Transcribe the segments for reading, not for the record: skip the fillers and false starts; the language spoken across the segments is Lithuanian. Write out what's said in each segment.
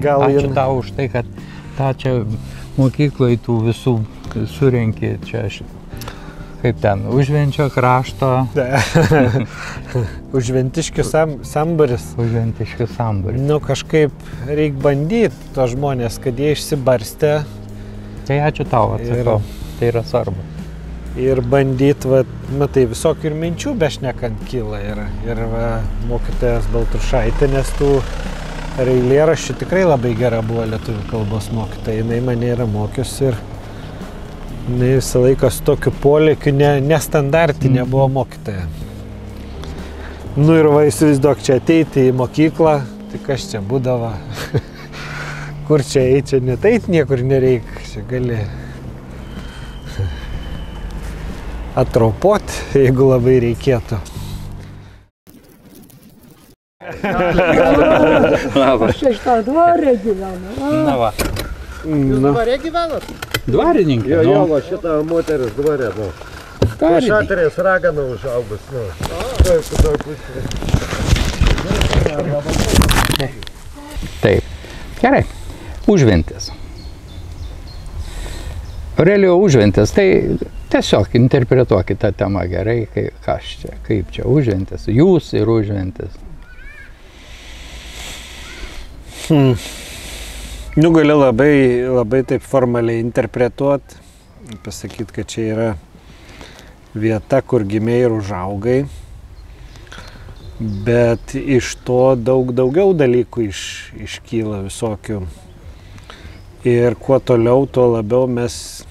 gal ačiū tau už tai, kad tą čia mokykloje tų visų surenki, čia aš, kaip ten, Užvenčio krašto. Užventiškių sambaris. Užventiškių sambaris. Nu, kažkaip reikia bandyti to žmonės, kad jie išsibarstė. Tai ačiū tau, atsakau, tai yra svarbu. Ir bandyti, matai, visokių ir minčių bešnekant kyla. Ir mokytojas Baltrušaitė, tų eilėraščių tikrai labai gera buvo lietuvių kalbos mokytoja. Jinai mane yra mokiusi ir jinai visą laiką su tokiu polėkiu nestandartinė buvo mokytoja. Nu ir įsivaizduok, čia ateiti į mokyklą, tai kas čia būdavo? Kur čia eiti, čia net eit niekur nereikia, čia gali atraupot, jeigu labai reikėtų. Aš iš tą dvarę gyvenu. Na va. Jūs dvarė gyvenat? Dvarininkė? Jo, va šitą moteris dvarė, nu. Šaterės ragana užaugus, nu. Taip, kitoj pusėje. Taip. Gerai. Užventis. Aurelijau, Užventis, tai tiesiog interpretuokit tą temą gerai, kas čia, kaip čia Užventis, jūs ir Užventis. Nu, gali labai taip formaliai interpretuoti, pasakyti, kad čia yra vieta, kur gimei ir užaugai, bet iš to daugiau dalykų iškyla visokių. Ir kuo toliau, tuo labiau mes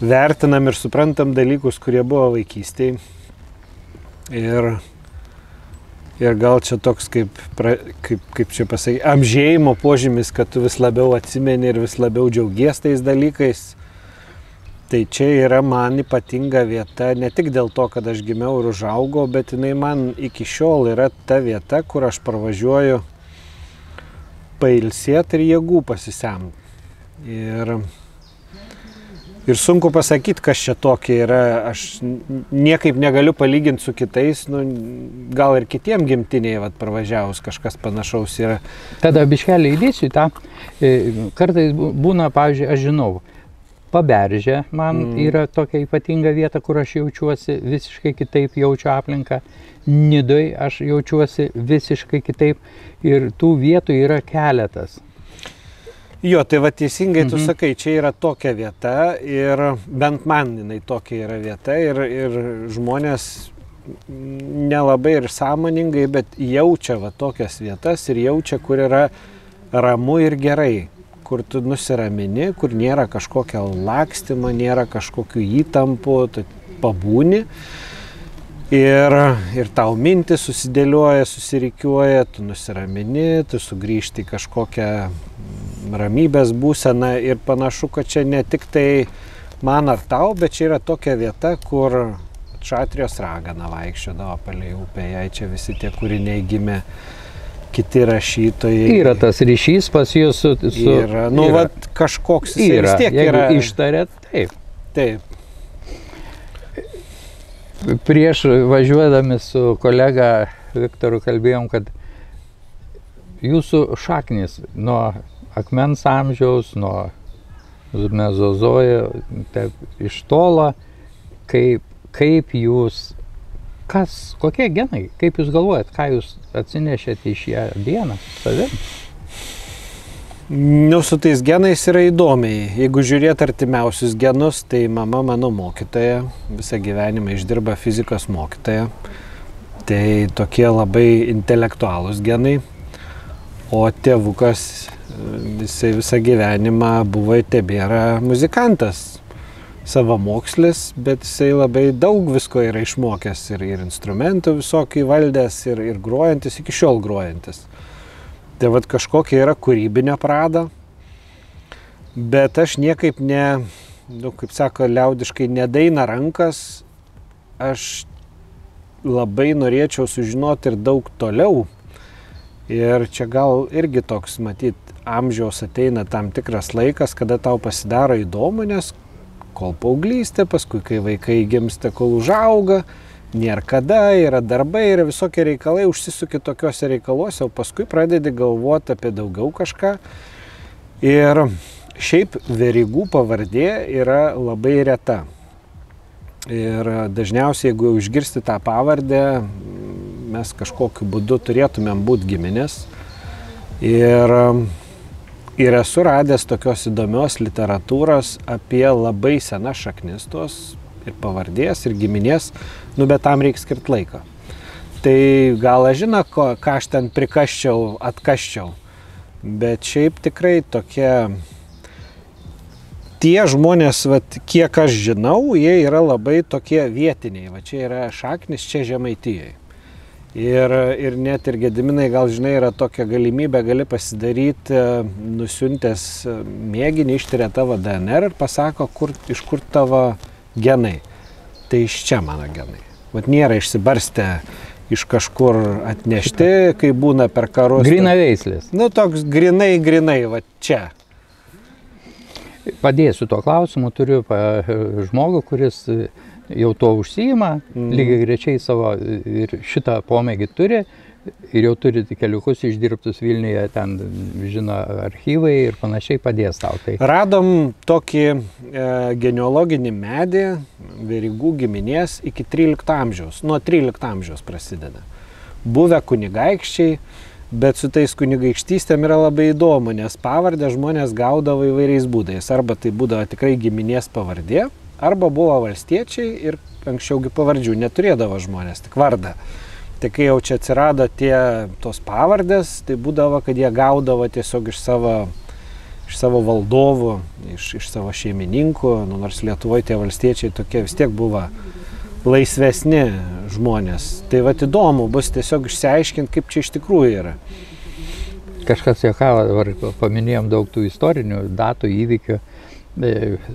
vertinam ir suprantam dalykus, kurie buvo vaikystėje. Ir gal čia toks, kaip čia pasakyti, amžėjimo požymis, kad tu vis labiau atsimeni ir vis labiau džiaugies tais dalykais. Tai čia yra man ypatinga vieta, ne tik dėl to, kad aš gimiau ir užaugau, bet jinai man iki šiol yra ta vieta, kur aš parvažiuoju pailsėti ir jėgų pasisemti. Ir sunku pasakyti, kas čia tokia yra. Aš niekaip negaliu palyginti su kitais, nu, gal ir kitiem gimtiniai parvažiavus kažkas panašaus yra. Tada biškelį įdėsiu į tą. Kartais būna, pavyzdžiui, aš žinau, Paberžė man yra tokia ypatinga vieta, kur aš jaučiuosi visiškai kitaip, jaučiu aplinką. Nidoj aš jaučiuosi visiškai kitaip ir tų vietų yra keletas. Jo, tai va teisingai tu sakai, čia yra tokia vieta ir bent man jinai tokia yra vieta ir žmonės nelabai ir sąmoningai, bet jaučia va tokias vietas ir jaučia, kur yra ramu ir gerai, kur tu nusiramini, kur nėra kažkokio lakstymo, nėra kažkokių įtampų, tu pabūni ir tau mintis susidėlioja, susirikiuoja, tu nusiramini, tu sugrįžti į kažkokią ramybės būseną ir panašu, kad čia ne tik tai man ar tau, bet čia yra tokia vieta, kur Šatrijos ragana vaikščiodavo palei upę, jai čia visi tie kūriniai gimė, kiti rašytojai. Yra tas ryšys pas jūs su... Yra, nu, yra. Vat kažkoks jis vis tiek jeigu yra. Ištarėt, taip. Taip. Prieš važiuodami su kolega Viktoru kalbėjom, kad jūsų šaknis nuo akmens amžiaus, nuo mezozojo, iš tolo, kaip jūs, kokie genai, kaip jūs galvojat, ką jūs atsinešėte į šią dieną savim? Nu, su tais genais yra įdomiai. Jeigu žiūrėt artimiausius genus, tai mama mano mokytoja, visą gyvenimą išdirba fizikos mokytoja. Tai tokie labai intelektualūs genai. O tėvukas, jisai visą gyvenimą buvo ir tebėra muzikantas. Savamokslis, bet jisai labai daug visko yra išmokęs ir instrumentų visokių įvaldęs ir grojantis, iki šiol grojantis. Tai vat kažkokia yra kūrybinė prada, bet aš niekaip kaip sako, liaudiškai nedaina rankas, aš labai norėčiau sužinoti ir daug toliau. Ir čia gal irgi toks, matyt, amžiaus ateina tam tikras laikas, kada tau pasidaro įdomu, nes kol paauglystė, paskui kai vaikai gimsta, kol užauga, nėra kada, yra darbai, yra visokie reikalai, užsisuki tokiuose reikaluose, o paskui pradedi galvoti apie daugiau kažką. Ir šiaip Verygų pavardė yra labai reta. Ir dažniausiai, jeigu išgirsti tą pavardę, mes kažkokiu būdu turėtumėm būti giminės. Ir esu radęs tokios įdomios literatūros apie labai senas šaknis tos ir pavardės, ir giminės, bet tam reikia skirti laiką. Tai gal aš žinau, ką aš ten prikasčiau, atkaščiau, bet šiaip tikrai tokie, tie žmonės, kiek aš žinau, jie yra labai tokie vietiniai, čia yra šaknis, čia Žemaitijai. Ir net ir Gediminai, gal žinai, yra tokia galimybė, gali pasidaryti, nusiuntęs mėginį, ištiria tavo DNR ir pasako, iš kur tavo genai. Tai iš čia mano genai. Nėra išsibarstę iš kažkur atnešti, kai būna per karus. Grina veislės. Toks grinai, čia. Padėsiu tuo klausimu, turiu žmogų, kuris jau to užsiima, lygiai grečiai savo ir šitą pomėgį turi ir jau turi keliukus išdirbtus Vilniuje, ten žino archyvai ir panašiai, padės tau. Tai. Radom tokį genealoginį medį Verygų giminės iki 13 amžiaus, nuo 13 amžiaus prasideda. Buvę kunigaikščiai, bet su tais kunigaikštystėm yra labai įdomu, nes pavardę žmonės gaudavo įvairiais būdais. Arba tai būdavo tikrai giminės pavardė, arba buvo valstiečiai ir anksčiaugi pavardžių neturėdavo žmonės, tik vardą. Tai kai jau čia atsirado tos pavardės, tai būdavo, kad jie gaudavo tiesiog iš savo valdovų, iš savo šeimininkų, nors Lietuvoje tie valstiečiai tokie vis tiek buvo laisvesni žmonės. Tai įdomu bus tiesiog išsiaiškinti, kaip čia iš tikrųjų yra. Kažkas juokavo, paminėjom daug tų istorinių datų, įvykių.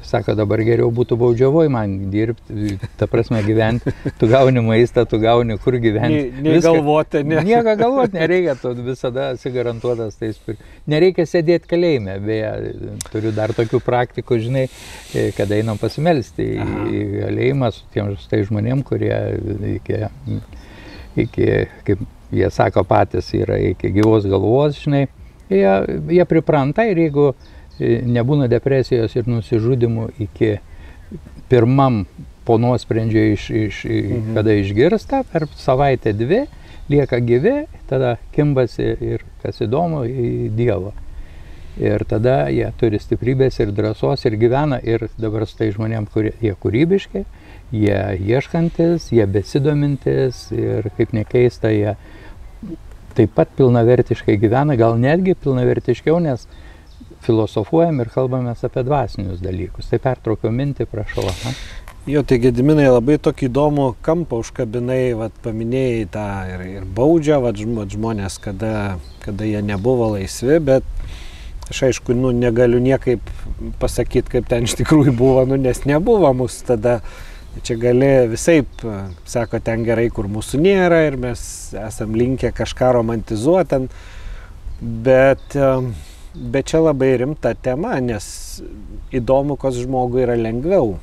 Sako, dabar geriau būtų baudžiavoj man dirbti, ta prasme gyventi, tu gauni maistą, tu gauni kur gyventi. Galvoti, ne. Nieko galvoti nereikia, tu visada esi garantuotas. Nereikia sėdėti kalėjime, beje, turiu dar tokių praktikų, žinai, kada einam pasimelsti į kalėjimą su tais žmonėm, kurie iki, kaip jie sako patys, yra iki gyvos galvos, žinai, jie pripranta ir jeigu nebūna depresijos ir nusižudimų iki pirmam po nuosprendžio, kada išgirsta, per savaitę dvi, lieka gyvi, tada kimbasi ir, kas įdomu, į Dievą. Ir tada jie turi stiprybės ir drąsos ir gyvena, ir dabar su tai žmonėm, kurie jie kūrybiški, jie ieškantis, jie besidomintis ir kaip nekeista, jie taip pat pilnavertiškai gyvena, gal netgi pilnavertiškiau, nes filosofuojam ir kalbamės apie dvasinius dalykus. Tai pertraukiau mintį, prašau. Jo, tai Gediminai labai tokį įdomų kampą užkabinai, paminėjai tą ir baudžia, žmonės, kada jie nebuvo laisvi, bet aš aišku, negaliu niekaip pasakyti, kaip ten iš tikrųjų buvo, nes nebuvo mūsų tada. Čia gali visaip, sako, ten gerai, kur mūsų nėra ir mes esam linkę kažką romantizuoti, bet čia labai rimta tema, nes įdomu, kas žmogui yra lengviau.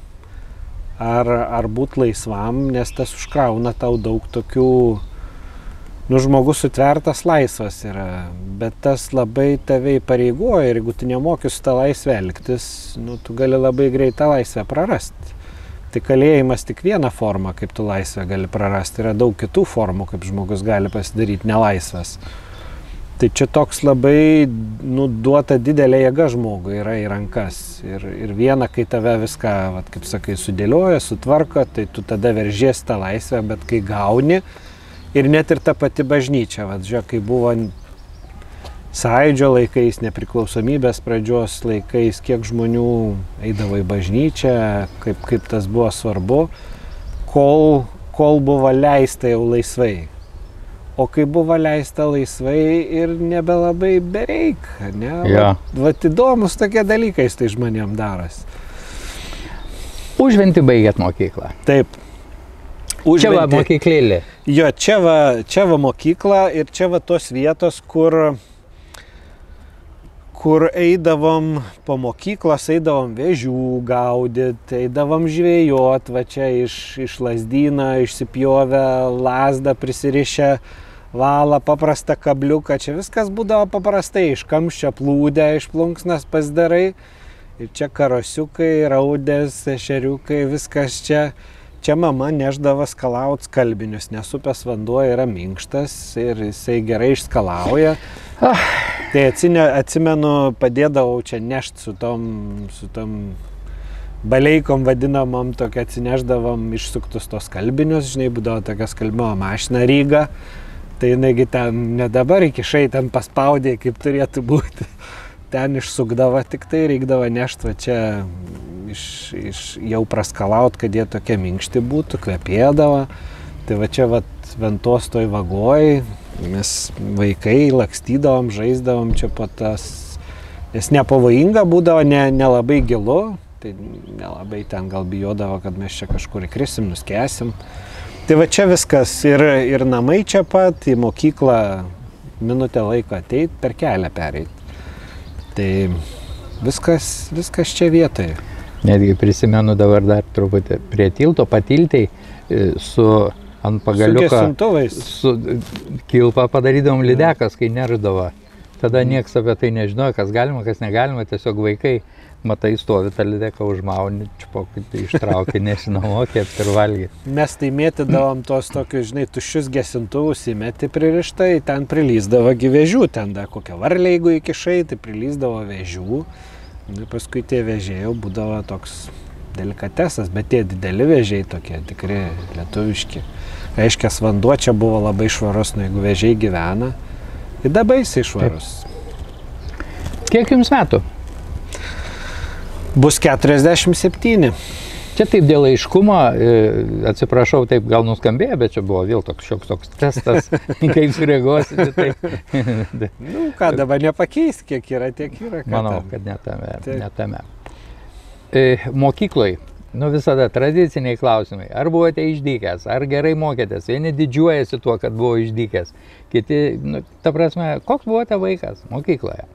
Ar būt laisvam, nes tas užkrauna tau daug tokių, žmogus sutvertas laisvas yra, bet tas labai tave įpareigoja ir jeigu tu nemoki su tą laisvę elgtis, tu gali labai greit tą laisvę prarasti. Tai kalėjimas tik viena forma, kaip tu laisvę gali prarasti, yra daug kitų formų, kaip žmogus gali pasidaryti nelaisvas. Tai čia toks labai duota didelė jėga žmogui yra į rankas. Ir viena, kai tave viską, kaip sakai, sudėlioja, sutvarko, tai tu tada veržies tą laisvę, bet kai gauni, ir net ir ta pati bažnyčia, žiūrėk, kai buvo Sąjūdžio laikais, nepriklausomybės pradžios laikais, kiek žmonių eidavo į bažnyčią, kaip tas buvo svarbu, kol buvo leista jau laisvai. O kai buvo leista laisvai ir nebelabai bereik, ne? Ja. Vat įdomus tokie dalykai tai žmonėm darosi. Užventį baigėt mokyklą. Taip. Čia va mokyklėlė. Jo, čia va mokykla ir čia va tos vietos, kur kur eidavom po mokyklos, eidavom vėžių gaudyti, eidavom žvejot, va čia iš lazdyno išsipjovę lazdą, prisirišę valą, paprastą kabliuką, čia viskas būdavo paprastai, iš kamščio plūdę, iš plunksnas pasidarai. Ir čia karosiukai, raudės, ešeriukai, viskas čia. Čia mama neždavo skalaut skalbinius, nes upės vanduo yra minkštas ir jisai gerai išskalauja. Tai atsimenu, padėdavau čia nešt su tom baleikom vadinamom, tokia atsineždavom išsuktus tos skalbinius, žinai, būdavo tokia skalbimo mašina Ryga. Tai jinai ten ne dabar įkišai, ten paspaudė, kaip turėtų būti. Ten išsukdavo, tik tai reikdavo nešti va čia jau praskalaut, kad jie tokie minkšti būtų, kvepėdavo. Tai va čia ventos toj vagoj, mes vaikai lakstydavom, žaisdavom čia po tas, nes nepavojinga būdavo, nelabai gilu, tai nelabai ten gal bijodavo, kad mes čia kažkur įkrisim, nuskesim. Tai va čia viskas ir namai čia pat, į mokyklą minutę laiko ateit, per kelią pereit. Tai viskas čia vietoje. Netgi prisimenu dabar dar truputį prie tilto, patiltai su ant pagaliuko. Su gesintuvais. Su kilpą padarydavom lydekas, kai nerždavo. Tada nieks apie tai nežinojo, kas galima, kas negalima, tiesiog vaikai, matai, stovi tą lydeką, užmauni, ištraukia, nesinamokėt ir valgyt. Mes tai mėtydavom tos tokius, žinai, tuščius gesintuvus įmeti pririštai, ten prilyzdavo vėžių, ten dar kokią varlę, jeigu įkišai, tai prilyzdavo vėžių. Ir paskui tie vėžiai jau būdavo toks delikatesas, bet tie dideli vėžiai tokie, tikri lietuviški. Reiškias, vanduo čia buvo labai švarus, nu jeigu vėžiai gyvena, tai dabar jisai švarus. Kiek jums metų? Bus 47. Čia taip dėl aiškumo, atsiprašau, taip gal nuskambėjo, bet čia buvo vėl toks testas, kaip sureaguosite. Tai. Nu ką, dabar nepakeis, kiek yra, tiek yra. Manau, kad ne tame. Mokykloj, visada tradiciniai klausimai. Ar buvote išdykęs, ar gerai mokėtės? Vieni didžiuojasi tuo, kad buvo išdykęs. Kiti, ta prasme, koks buvote vaikas mokykloje?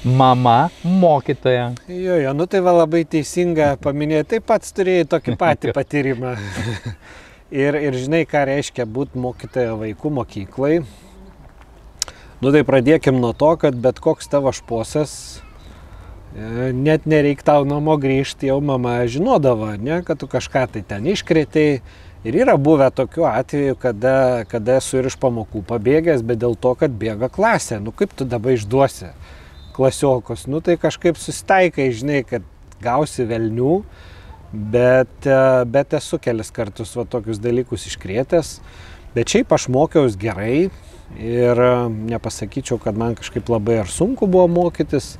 Mama, mokytoja. Jo, tai va labai teisinga paminėti, taip pats turėjai tokį patį patyrimą. ir žinai, ką reiškia būti mokytoja vaikų mokyklai. Tai pradėkim nuo to, kad bet koks tavo šposas, net nereik tau namo grįžti, jau mama žinodavo, ne, kad tu kažką tai ten iškrėtei. Ir yra buvę tokių atvejų, kada esu ir iš pamokų pabėgęs, bet dėl to, kad bėga klasė. Kaip tu dabar išduosi klasiokus, tai kažkaip susitaikai, žinai, kad gausi velnių, bet esu kelis kartus tokius dalykus iškrėtęs, bet šiaip aš mokiaus gerai ir nepasakyčiau, kad man kažkaip labai ar sunku buvo mokytis,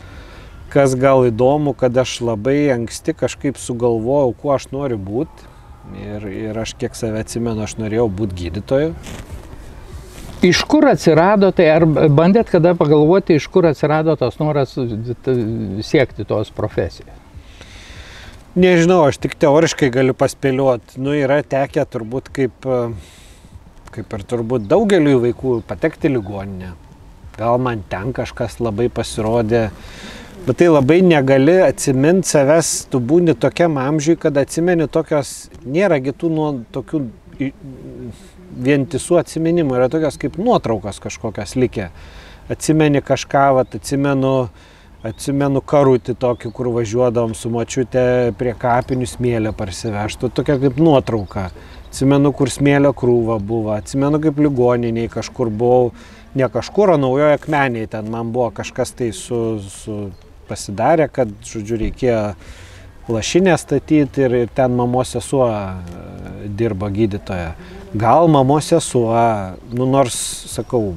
kas gal įdomu, kad aš labai anksti kažkaip sugalvojau, kuo aš noriu būti ir aš kiek save atsimenu, aš norėjau būti gydytoju. Iš kur atsirado, tai ar bandėt kada pagalvoti, iš kur atsirado tas noras siekti tos profesijos? Nežinau, aš tik teoriškai galiu paspėlioti. Yra tekę turbūt kaip ir turbūt daugeliui vaikų patekti į ligoninę. Gal man ten kažkas labai pasirodė, bet tai labai negali atsiminti savęs, tu būni tokiam amžiui, kad atsimeni tokios, nėra kitų tokių vientisų atsiminimų, yra tokios kaip nuotraukos kažkokios likę. Atsimeni kažką, atsimenu karutį tokį, kur važiuodavom su močiute prie kapinių smėlio parsivežti, tokia kaip nuotrauka. Atsimenu, kur smėlio krūva buvo, atsimenu, kaip ligoniniai kažkur buvau, ne kažkur, o Naujoje Akmenėje, ten man buvo kažkas tai pasidarė, kad, žodžiu, reikėjo lašinę statyti ir ten mamos sesuo dirba gydytoja. Gal mamos sesuo, nors, sakau,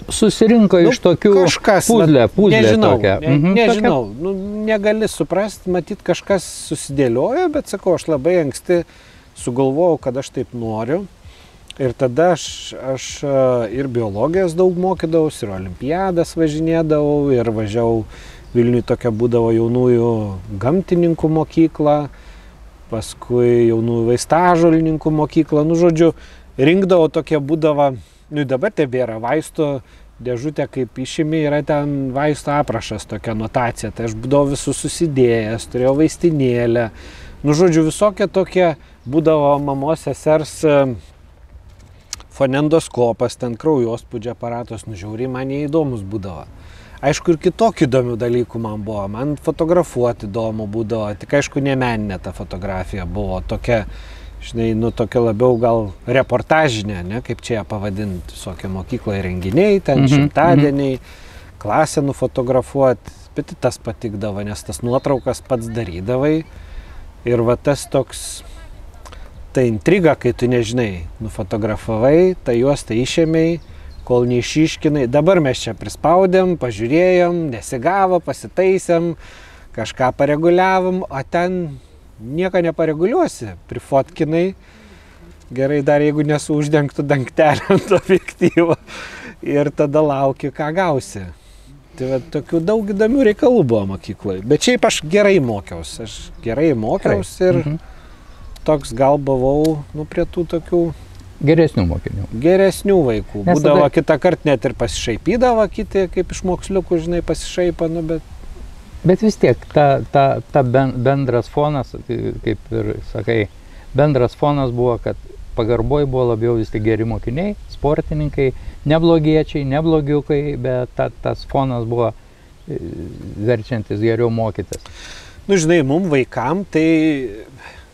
susirinko iš tokių puzlę tokią. Nežinau, negali suprasti, matyt, kažkas susidėliojo, bet sakau, aš labai anksti sugalvojau, kad aš taip noriu. Ir tada aš ir biologijos daug mokydavausi, ir olimpiadas važinėdavau, ir važiavau Vilniuje tokia būdavo jaunųjų gamtininkų mokykla, paskui jaunųjų vaistažolininkų mokykla. Žodžiu, rinkdavau tokie būdavo, dabar tebėra vaistų dėžutė, kaip išimi, yra ten vaisto aprašas, tokia notacija. Tai aš būdavau visus susidėjęs, turėjau vaistinėlę. Nu, žodžiu, visokie tokie būdavo mamos sesers fonendoskopas, ten kraujospūdžio aparatas, nu, žiauriai man neįdomus būdavo. Aišku, ir kitokių įdomių dalykų man buvo. Man fotografuoti įdomu būdavo, tik aišku, ne meninė ta fotografija buvo tokia, žinai, nu, tokia labiau gal reportažinė, ne, kaip čia ją pavadinti, visokie mokykloje renginiai, ten šimtadieniai, klasę nufotografuoti, bet tas patikdavo, nes tas nuotraukas pats darydavai. Ir va tas toks, ta intriga, kai tu nežinai, nufotografavai, tą juostą išėmei, kol neišiškinai. Dabar mes čia prispaudėm, pažiūrėjom, nesigavo, pasitaisėm, kažką pareguliavom, o ten nieko nepareguliuosi, prifotkinai. Gerai dar, jeigu nesu uždengtų dangtelį ant objektyvo. Ir tada lauki, ką gausi. Tai va, tokių daug įdomių reikalų buvo mokykloje. Bet šiaip aš gerai mokiausi. Ir toks gal buvau, nu, prie tų tokių geresnių mokinių. Geresnių vaikų. Būdavo kitą kartą net ir pasišaipydavo kiti, kaip iš moksliukų, žinai, pasišaipa, nu, bet... Bet vis tiek, ta bendras fonas, kaip ir sakai, bendras fonas buvo, kad pagarboj buvo labiau vis tik geri mokiniai, sportininkai, neblogiečiai, neblogiukai, bet tas fonas buvo verčiantis geriau mokytis. Nu, žinai, mum vaikam tai...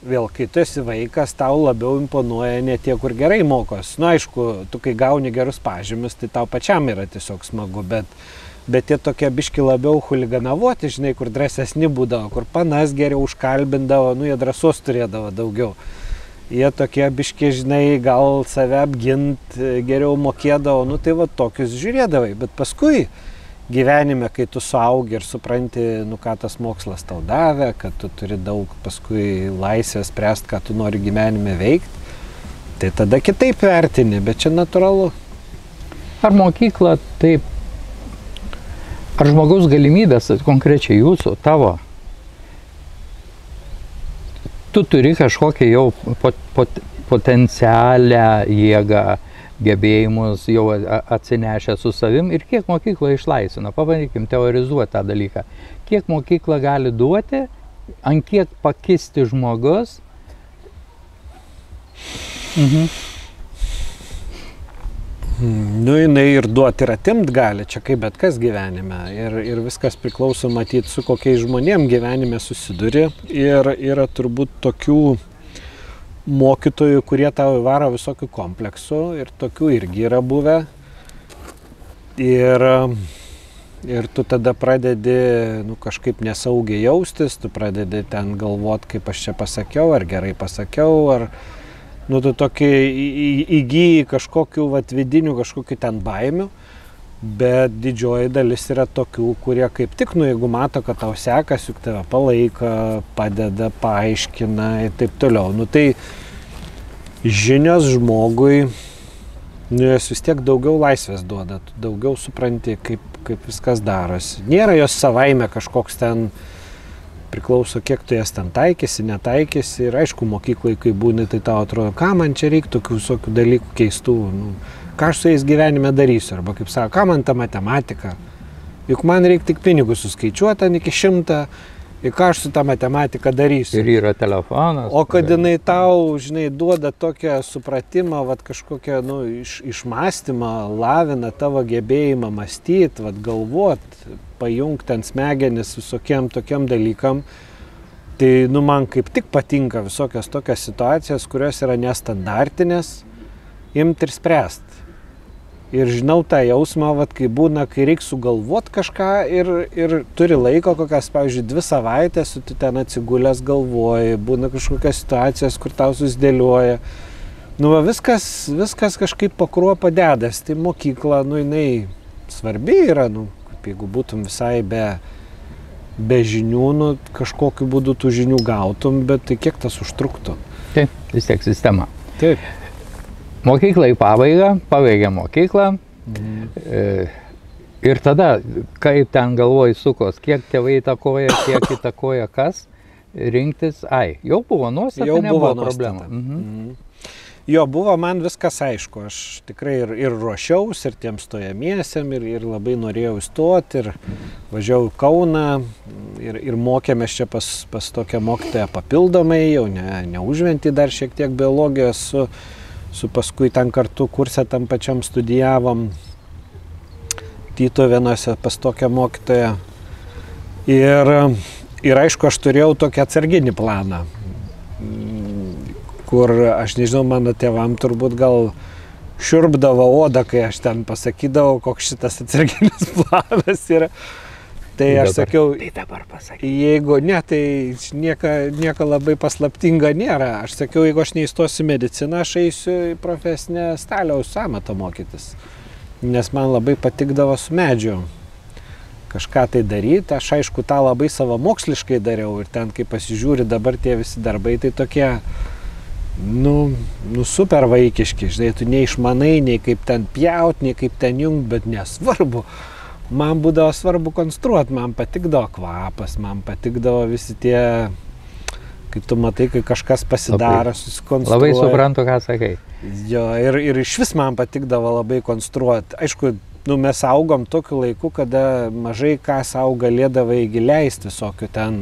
Vėl, kai tu esi vaikas, tau labiau imponuoja ne tie, kur gerai mokos. Nu, aišku, tu kai gauni gerus pažymius, tai tau pačiam yra tiesiog smagu, bet tie tokie biški labiau chuliganavoti, žinai, kur drąsesni būdavo, kur panas geriau užkalbindavo, nu, jie drąsos turėdavo daugiau. Jie tokie biški, žinai, gal save apgint geriau mokėdavo, nu, tai va tokius žiūrėdavai, bet paskui gyvenime, kai tu suaugi ir supranti, nu, ką tas mokslas tau davė, kad tu turi daug paskui laisvės spręsti, ką tu nori gyvenime veikti, tai tada kitaip vertini, bet čia natūralu. Ar mokykla taip, ar žmogaus galimybės, konkrečiai jūsų, tavo, tu turi kažkokią jau potencialią jėgą, gebėjimus jau atsinešę su savim ir kiek mokykla išlaisvina. Pabandykim teorizuoti tą dalyką. Kiek mokykla gali duoti, ant kiek pakisti žmogus. Nu, jinai ir duoti ir atimt gali, čia kaip bet kas gyvenime. Ir viskas priklauso matyti, su kokiais žmonėm gyvenime susiduri. Ir yra turbūt tokių mokytojų, kurie tau įvaro visokių kompleksų ir tokių irgi yra buvę. Ir tu tada pradedi, nu, kažkaip nesaugiai jaustis, tu pradedi ten galvot, kaip aš čia pasakiau, ar gerai pasakiau, ar nu, tu tokį įgyji kažkokių vidinių, kažkokių ten baimių. Bet didžioji dalis yra tokių, kurie kaip tik, nu, jeigu mato, kad tau sekas, juk tave palaiko, padeda, paaiškina ir taip toliau. Nu, tai žinios žmogui, nu, jos vis tiek daugiau laisvės duoda, tu daugiau supranti, kaip viskas darosi. Nėra jos savaime kažkoks ten, priklauso, kiek tu jas ten taikysi, netaikysi. Ir aišku, mokyklai, kai būni, tai tau atrodo, ką man čia reikia tokių visokių dalykų keistų. Nu, ką aš su jais gyvenime darysiu, arba kaip sako, ką man ta matematika, juk man reikia tik pinigus suskaičiuoti ten iki 100, ir ką aš su ta matematika darysiu. Ir yra telefonas. O kad jinai tau, žinai, duoda tokią supratimą, vat kažkokią, nu, išmąstymą, lavina tavo gebėjimą mąstyti, vat galvot, pajungti ant smegenis visokiem tokiam dalykam, tai, nu, man kaip tik patinka visokios tokios situacijos, kurios yra nestandartinės, imti ir spręsti. Ir žinau tą jausmą, vat, kai būna, kai reikia sugalvot kažką ir turi laiko kokias, pavyzdžiui, 2 savaitės, tu ten atsigulęs galvoji, būna kažkokios situacijos, kur tau susidėlioja. Nu, va, viskas kažkaip po kruopą dedas. Tai mokykla, nu, jinai svarbi yra, nu, jeigu būtum visai be žinių, nu, kažkokiu būdu tų žinių gautum, bet tai kiek tas užtruktų? Taip, vis tiek sistema. Taip. Mokykla į pabaigą, pabaigė mokyklą. Ir tada, kaip ten galvoj sukos, kiek tėvai įtakoja, kiek įtakoja kas, rinktis, jau buvo nuostata, nebuvo problemų. Jo, buvo man viskas aišku, aš tikrai ir ruošiausi, ir tiem stojamiesiam, ir labai norėjau įstoti, ir važiavau į Kauną, ir mokėmės čia pas tokią mokytoją papildomai, jau ne Užventy dar šiek tiek biologijos, su paskui ten kartu kurse tam pačiam studijavom Tytuvėnuose pas tokią mokytoją. Ir aišku, aš turėjau tokį atsarginį planą, kur, aš nežinau, mano tėvam turbūt gal šiurpdavo odą, kai aš ten pasakydavau, koks šitas atsarginis planas yra. Tai aš sakiau, tai dabar pasakyk. Jeigu ne, tai nieko labai paslaptinga nėra. Aš sakiau, jeigu aš neįstosiu mediciną, aš eisiu į profesinę staliaus amatą mokytis. Nes man labai patikdavo su medžiu kažką tai daryti. Aš aišku, tą labai savamoksliškai dariau ir ten, kai pasižiūri dabar tie visi darbai, tai tokie, super vaikiški. Žinai, tu neišmanai, nei kaip ten pjaut, nei kaip ten jungt, bet nesvarbu. Man būdavo svarbu konstruoti, man patikdavo kvapas, man patikdavo visi tie, kai tu matai, kai kažkas pasidaro, susikonstruoja. Labai suprantu, ką sakai. Jo, ir iš vis man patikdavo labai konstruoti. Aišku, mes augom tokiu laiku, kada mažai ką savo galėdavai įleisti visokių ten,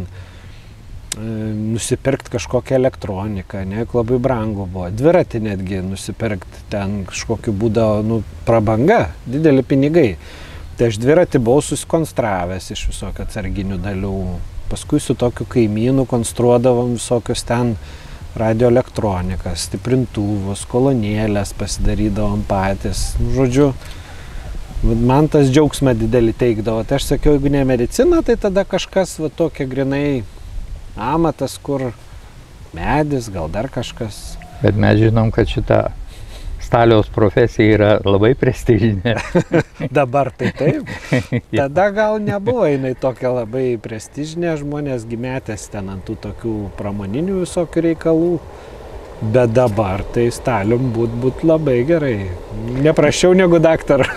nusipirkti kažkokią elektroniką, ne, labai brangu buvo. Dviratį netgi nusipirkti ten kažkokiu būdavo, prabanga, dideli pinigai. Tai aš dviratį buvau susikonstravęs iš visokio atsarginių dalių. Paskui su tokiu kaimynu konstruodavom visokius ten radioelektronikas, stiprintuvus, kolonėlės pasidarydavom patys. Žodžiu, man tas džiaugsmą didelį teikdavo. Tai aš sakiau, jeigu ne medicina, tai tada kažkas tokia grinai amatas, kur medis, gal dar kažkas. Bet mes žinom, kad šita staliaus profesija yra labai prestižinė. Dabar tai taip. Tada gal nebuvo jinai tokia labai prestižinė, žmonės gimėtės ten ant tų tokių pramoninių visokių reikalų. Bet dabar tai stalium būt labai gerai. Neprašiau negu daktarą.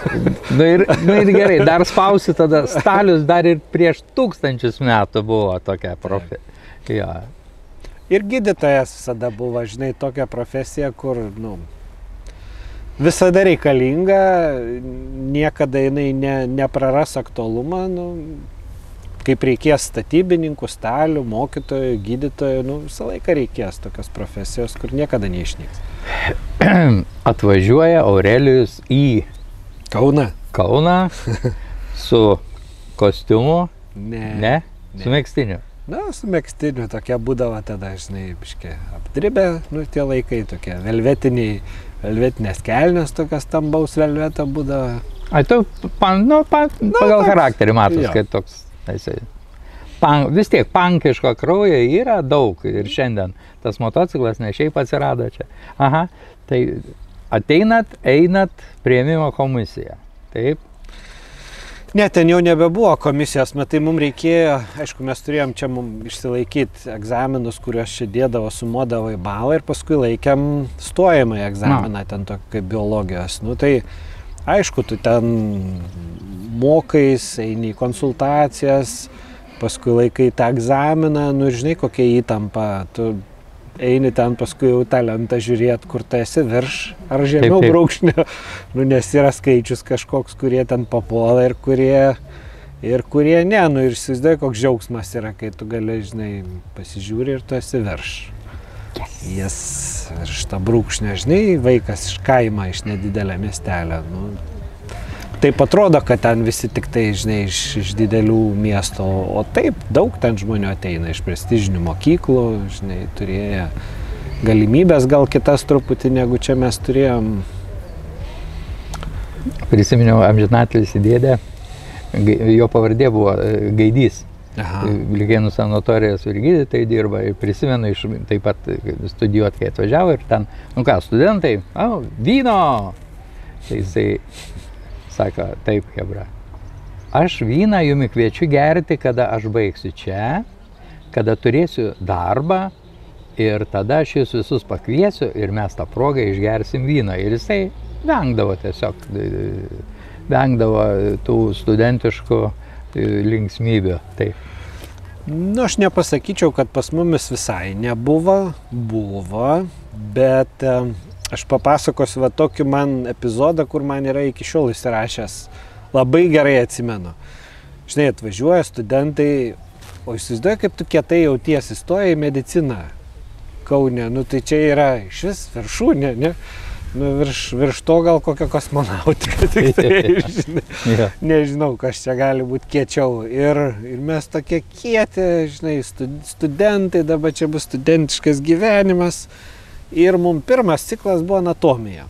Ir gerai, dar spausi tada. Stalius dar ir prieš 1000 metų buvo tokia profesija. Ja. Ir gydytojas visada buvo, žinai, tokia profesija, kur, visada reikalinga, niekada jinai nepraras aktualumą, kaip reikės statybininkų, stalių, mokytojų, gydytojų, visą laiką reikės tokios profesijos, kur niekada neišnyks. Atvažiuoja Aurelijus į Kauną su kostiumu, ne? Su megztiniu. Su megztiniu tokia būdavo tada, žinai, biškai apdribę, tie laikai tokie velvetinės kelnės, tokias stambaus velveto būdavo. Tu pagal charakterį matos, kad toks, vis tiek pankiško kraujo yra daug ir šiandien tas motociklas ne šiaip atsirado čia. Aha, tai einat priėmimo komisiją, taip? Ne, ten jau nebebuvo komisijos, tai mums reikėjo, aišku, mes turėjom čia išsilaikyti egzaminus, kuriuos čia dėdavo, sumuodavo į balą ir paskui laikėm stojamą egzaminą, ten tokį kaip biologijos. Tai aišku, tu ten mokais, eini į konsultacijas, paskui laikai tą egzaminą, ir žinai, kokia įtampa. Tu eini ten paskui jau tą lentą žiūrėti, kur tu esi virš ar žemiau brūkšnio, nes yra skaičius kažkoks, kurie ten papuola ir kurie ne, ir įsivaizduoji, koks džiaugsmas yra, kai tu gali, žinai, pasižiūri ir tu esi virš. Virš tą brūkšnio, žinai, vaikas iš kaimo, iš nedidelio miestelio. Taip atrodo, kad ten visi tik tai, žinai, iš didelių miestų, o taip, daug ten žmonių ateina iš prestižinių mokyklų, žinai, turėjo galimybės gal kitas truputį, negu čia mes turėjom. Prisiminiau amžinatilsį dėdę, jo pavardė buvo Gaidys. Ligėnų sanatorijos ir gydytojai dirba ir prisimenu taip pat studijuoti, kai atvažiavo ir ten, studentai, vyno! Tai jisai sako, taip, hebra, aš vyną jumi kviečiu gerti, kada aš baigsiu čia, kada turėsiu darbą ir tada aš jūs visus pakviesiu ir mes tą progą išgersim vyną. Ir jisai vengdavo tų studentiškų linksmybių. Taip. Aš nepasakyčiau, kad pas mumis visai nebuvo, bet aš papasakosiu va tokį man epizodą, kur man yra iki šiol įsirašęs. Labai gerai atsimenu. Žinai, atvažiuoja studentai, o įsivaizduoja, kaip tu kietai jautiesi, stoja į mediciną Kaune. Nu tai čia yra išvis viršūnė, ne? Nu virš to gal kokia kosmonautika, tik tai, žinai. Nežinau, kas čia gali būti kiečiau. Ir mes tokie kieti, žinai, studentai, dabar čia bus studentiškas gyvenimas. Ir mums pirmas ciklas buvo anatomija.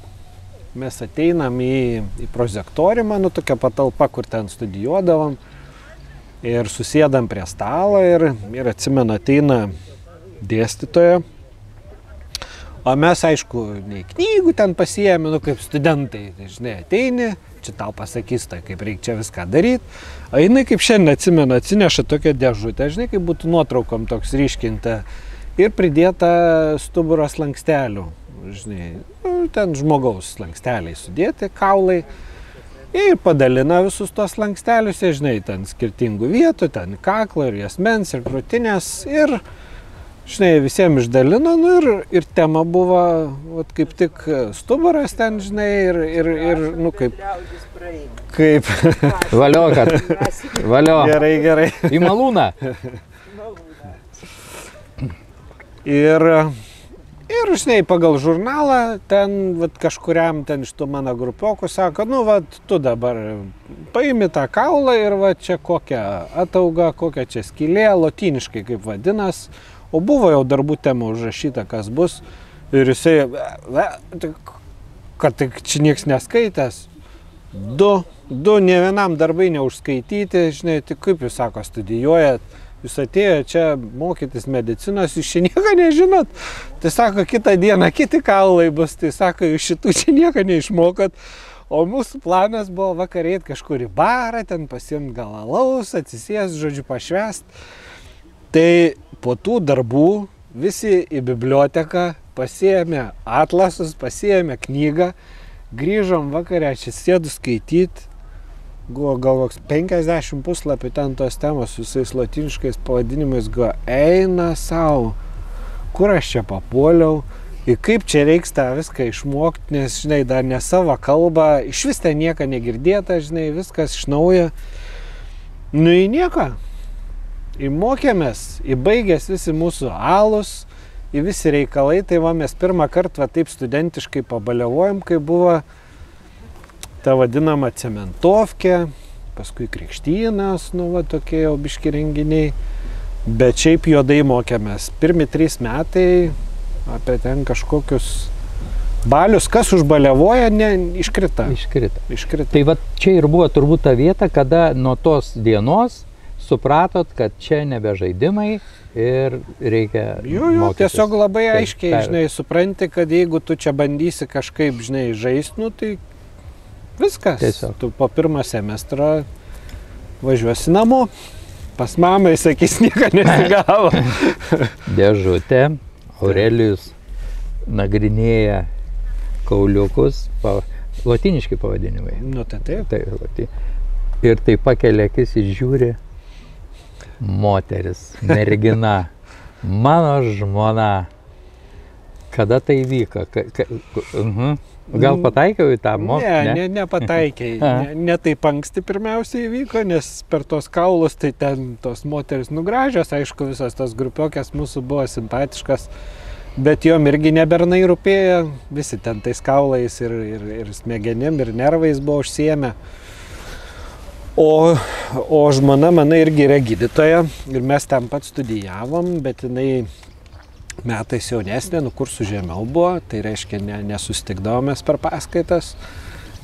Mes ateinam į prozektoriumą, nu tokia patalpa, kur ten studijuodavom. Ir susėdam prie stalo ir atsimenu, ateina dėstytoja. O mes, aišku, nei knygų ten pasiėmė, nu kaip studentai, tai, žinai, ateini, čia tau pasakys, tai kaip reikia čia viską daryti. O jinai, kaip šiandien atsimenu, atsineša tokią dėžutę, žinai, kaip būtų nuotraukom toks ryškinta. Ir pridėta stuburo slankstelių, žinai, ten žmogaus slanksteliai sudėti, kaulai. Ir padalina visus tos slankstelius, žinai, ten skirtingų vietų, ten kaklo ir juosmens ir krūtinės. Ir, žinai, visiems išdalino, nu ir tema buvo, vat, kaip tik stuburas ten, žinai, ir nu kaip... Valio, kad. Valio. Gerai. Į malūną. Ir, žinai, pagal žurnalą, ten, vat, kažkuriam ten iš tų mano grupiokų sako, nu, vat, tu dabar paimi tą kaulą ir va čia kokia atauga, kokia čia skylė, lotyniškai kaip vadinas, o buvo jau darbų tema užrašyta, kas bus, ir jisai, kad tik čia nieks neskaitęs, du, ne vienam darbai neužskaityti, žinai, tik kaip jūs sako, studijuojat, jūs atėjo čia mokytis medicinos, jūs čia nieko nežinot. Tai sako, kitą dieną kiti kaulai bus, tai sako, jūs šitų čia nieko neišmokot. O mūsų planas buvo vakarėti kažkur į barą, ten pasiimti gal alaus, atsisės, žodžiu, pašvest. Tai po tų darbų visi į biblioteką pasiėmė atlasus, pasiėmė knygą, grįžom vakarę, čia sėdu skaityti. Buvo gal 50 puslapių ten tos temos visais lotyniškais pavadinimais, buvo eina savo, kur aš čia papuoliau ir kaip čia reiks tą viską išmokti, nes, žinai, dar ne savo kalbą, iš vis ten nieko negirdėta, žinai, viskas iš naujo. Nu į nieko. Įmokėmės, įbaigęs visi mūsų alus, į visi reikalai, tai va mes pirmą kartą va, taip studentiškai pabaliavojom, kai buvo ta vadinama cementovkė, paskui krikštynas, nu va tokie jau biški renginiai, bet šiaip juodai mokėmės. Pirmi 3 metai apie ten kažkokius balius, kas užbaliavoja, iškrita. Tai va čia ir buvo turbūt ta vieta, kada nuo tos dienos supratot, kad čia nebe žaidimai ir reikia mokytis. Tiesiog labai aiškiai, žinai, supranti, kad jeigu tu čia bandysi kažkaip, žinai, žaist, nu tai viskas. Tiesiog. Tu po pirmą semestrą važiuosi namo. Pas mamai, sakys, nieko nesigavo. Dėžutė. Aurelijus nagrinėja kauliukus. Lotyniški pavadinimai. Nu, tai taip. Ir tai pakelia akis ir žiūri. Moteris, mergina, mano žmona. Kada tai vyko? Gal pataikiau į tą moterį? Nepataikiai. Ne taip anksti pirmiausiai įvyko, nes per tos kaulus tai ten tos moteris nugražios, aišku, visas tos grupiokės mūsų buvo simpatiškas, bet jom irgi nebernai rūpėjo, visi ten tais kaulais ir smegenim ir nervais buvo užsiėmę. O žmona mano irgi yra gydytoja ir mes ten pat studijavom, bet jinai metais jaunesnė, nu kursų žemiau buvo, tai reiškia nesusitikdavomės per paskaitas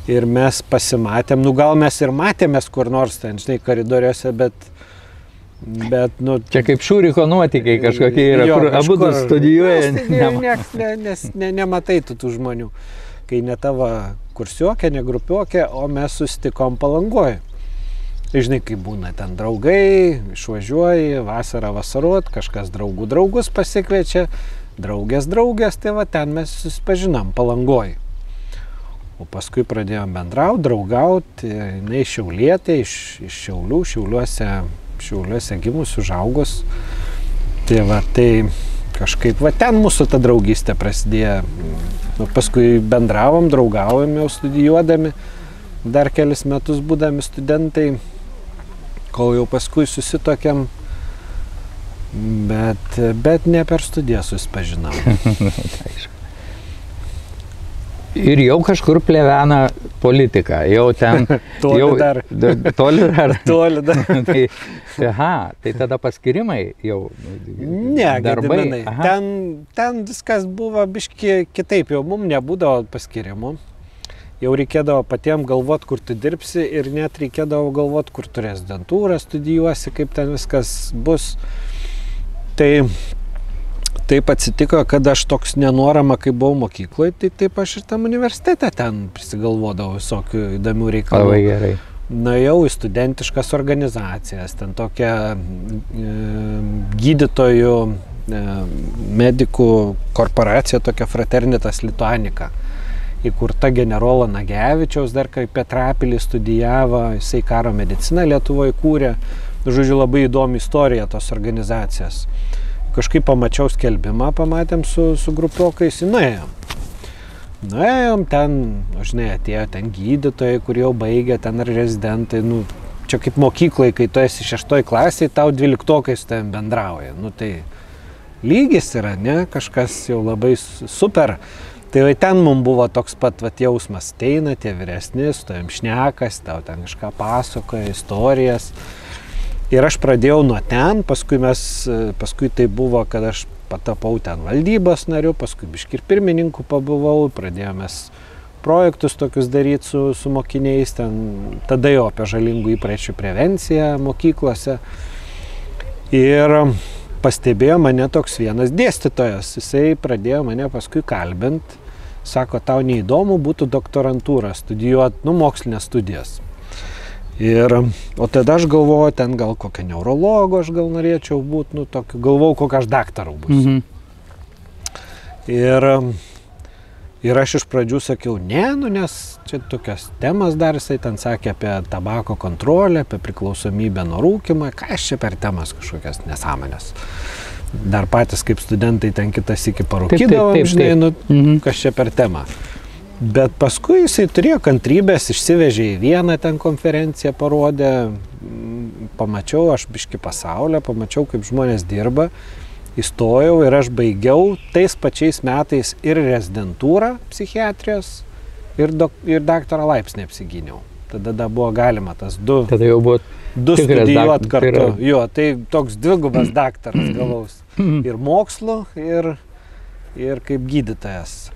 ir mes pasimatėm, nu gal mes ir matėmės kur nors ten, žinai, koridoriuose, bet nu... Čia kaip Šūriko nuotykiai kažkokie yra, kur abudu studijuoja. Nes nematai tų žmonių, kai ne tavo kursiokė, ne grupiokė, o mes susitikom Palangoj. Žinai, kai būna ten draugai, išvažiuoji, vasarą vasaruot, kažkas draugus pasikviečia, draugės, tai va ten mes susipažinom Palangoj. O paskui pradėjom bendrauti, draugauti, jinai šiaulietė, iš Šiaulių, Šiauliuose gimus, užaugus. Tai va, tai kažkaip va ten mūsų ta draugystė prasidėjo. Paskui bendravom, draugavom jau studijuodami, dar kelis metus būdami studentai, kol jau paskui susitokėm, bet ne per studijas susipažinau. Ir jau kažkur plevena politika, jau ten... Toli dar. Toli dar. Toli dar. Tai tada paskirimai jau ne, darbai. Ten viskas buvo biški kitaip, jau mums nebūdavo paskirimų. Jau reikėdavo patiems galvoti, kur tu dirbsi ir net reikėdavo galvoti, kur tu rezidentūrą studijuosi, kaip ten viskas bus. Tai taip atsitiko, kad aš toks nenorama, kai buvau mokykloje, tai taip aš ir tam universitete ten prisigalvodavau visokių įdomių reikalų. Labai gerai. Nuėjau į studentiškas organizacijas, ten tokia gydytojų, medikų korporacija, tokia Fraternitas Lituanica, įkurta generolo Nagevičiaus, dar kai Petrapilį studijavo, jisai karo mediciną Lietuvoje kūrė. Žodžiu, labai įdomi istorija tos organizacijos. Kažkaip pamačiau skelbimą, pamatėm su grupiokais, nuėjom ten, žinai, atėjo ten gydytojai, kurie jau baigė, ten ar rezidentai, čia kaip mokyklai, kai tu esi 6 klasėje, tau 12-okai su tavim bendrauja, tai lygis yra, ne, kažkas jau labai super. Tai ten mums buvo toks pat jausmas, ateina tie vyresni, su tavim šnekas, tau ten kažką pasakoja, istorijas. Ir aš pradėjau nuo ten, paskui tai buvo, kad aš patapau ten valdybos nariu, paskui biškį ir pirmininku pabuvau, pradėjome projektus tokius daryti su mokiniais, tada jau apie žalingų įpročių prevenciją mokyklose. Ir pastebėjo mane toks vienas dėstytojas, jisai pradėjo mane paskui kalbinti, sako, tau neįdomu būtų doktorantūrą studijuoti, mokslinės studijas. O tada aš galvoju, ten gal kokią neurologo aš gal norėčiau būti, galvojau, kokią aš daktarų būsiu. Ir aš iš pradžių sakiau, nes čia tokios temas dar jisai ten sakė apie tabako kontrolę, apie priklausomybę nuo rūkymo, ką aš čia per temas kažkokias nesąmonės. Dar patys kaip studentai ten kitas iki parūkydavom, žinai, kas čia per temą. Bet paskui jisai turėjo kantrybės, išsivežė į vieną ten konferenciją, parodė, pamačiau aš biškį pasaulio, pamačiau, kaip žmonės dirba, įstojau ir aš baigiau tais pačiais metais ir rezidentūrą psichiatrijos ir daktaro laipsnį apsigyniau. Tada buvo galima tas du studijuoti kartu. Jo, tai toks dvigubas daktaras galaus. Ir mokslo, ir kaip gydytojas.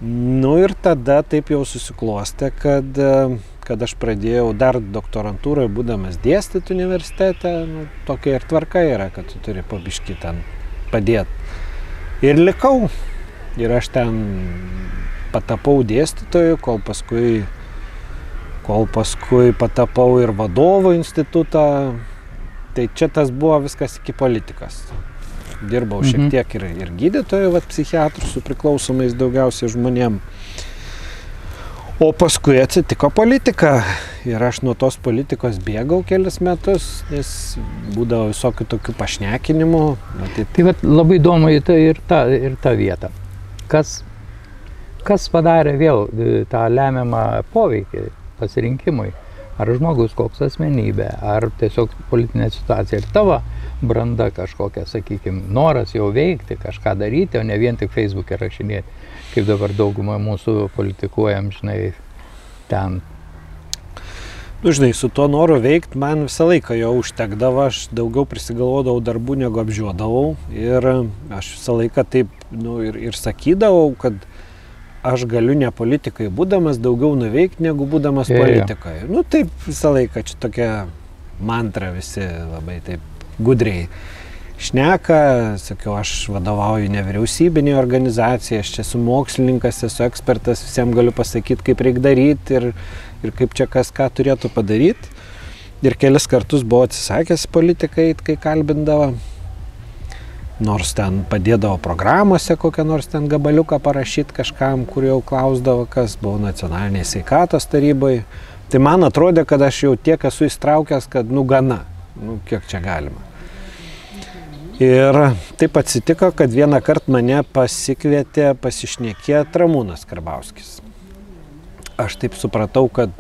Ir tada taip jau susiklostė, kad aš pradėjau dar doktorantūroje, būdamas dėstyti universitete, tokia ir tvarka yra, kad tu turi pabiškį ten padėti. Ir likau. Ir aš ten patapau dėstytoju, kol paskui patapau ir vadovų institutą. Tai čia tas buvo viskas iki politikos. Dirbau šiek tiek ir gydytojų, psichiatrų su priklausomais daugiausiai žmonėm. O paskui atsitiko politika ir aš nuo tos politikos bėgau kelis metus, nes būdavo visokių tokių pašnekinimų. Tai labai įdomu ir ta vieta. Kas padarė vėl tą lemiamą poveikį pasirinkimui? Ar žmogus koks asmenybė, ar tiesiog politinė situacija ir tavo branda kažkokia, sakykime, noras jau veikti, kažką daryti, o ne vien tik Facebook'e rašinėti, kaip dabar daugumą mūsų politikuojam, žinai, ten. Žinai, su tuo noru veikti man visą laiką jo užtekdavo, aš daugiau prisigalvodavau darbų, negu apžiodavau ir aš visą laiką taip ir sakydavau, kad aš galiu ne politikai būdamas daugiau nuveikti, negu būdamas politikai. Taip visą laiką, čia tokia mantra visi labai taip gudriai šneka, sakiau, aš vadovauju nevyriausybinei organizacijai, aš čia esu mokslininkas, esu ekspertas, visiems galiu pasakyti, kaip reikia daryti ir kaip čia kas ką turėtų padaryti. Ir kelis kartus buvau atsisakęs politikai, kai kalbindavo. Nors ten padėdavo programuose kokią nors ten gabaliuką parašyti kažkam, kur jau klausdavo, kas buvo nacionalinėje sveikatos taryboje. Tai man atrodė, kad aš jau tiek esu įstraukęs, kad gana, kiek čia galima. Ir taip atsitiko, kad vieną kartą mane pasikvietė pasišnekėti Ramūnas Karbauskis. Aš taip supratau, kad,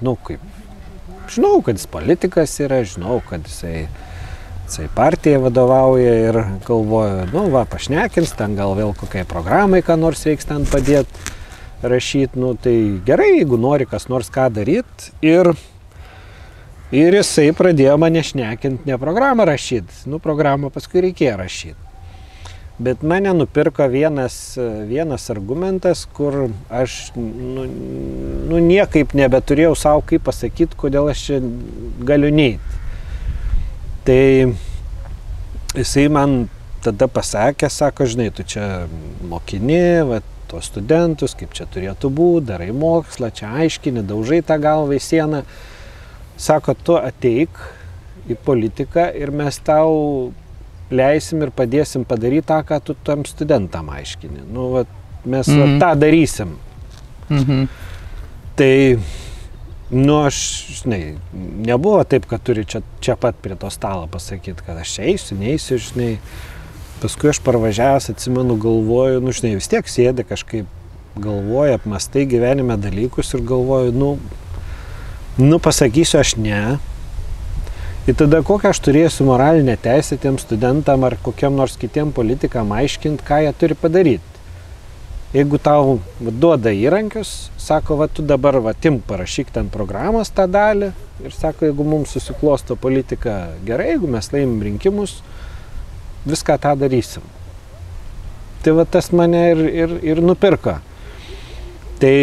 žinau, kad jis politikas yra, žinau, kad jisai partijai vadovauja ir galvoju, pašnekins, ten gal vėl kokiai programai, ką nors reiks ten padėti rašyti, tai gerai, jeigu nori kas nors ką daryti. Ir jisai pradėjo mane šnekinti, ne programą rašyti, programą paskui reikėjo rašyti. Bet mane nupirko vienas argumentas, kur aš niekaip nebeturėjau savo kaip pasakyti, kodėl aš čia galiu neiti. Tai jisai man tada pasakė, sako, žinai, tu čia mokini, tuos studentus, kaip čia turėtų būti, darai mokslą, čia aiškini, daužai tą galvą į sieną. Sako, tu ateik į politiką ir mes tau leisim ir padėsim padaryti tą, ką tu tam studentam aiškini. Mes tą darysim. Tai, aš, žinai, nebuvo taip, kad turi čia pat prie to stalo pasakyti, kad aš eisiu, neisiu, žinai. Paskui aš parvažiavęs, atsimenu, galvoju, žinai, vis tiek sėdi kažkaip, galvoju, apmastai gyvenime dalykus ir galvoju, pasakysiu aš ne. Ir tada kokią aš turėsiu moralinę teisę tiem studentam ar kokiam nors kitiem politikam aiškinti, ką jie turi padaryti. Jeigu tau duoda įrankius, sako, tu dabar parašyk ten programos tą dalį ir sako, jeigu mums susiklosto politika gerai, jeigu mes laimim rinkimus, viską tą darysim. Tai tas mane ir nupirko. Tai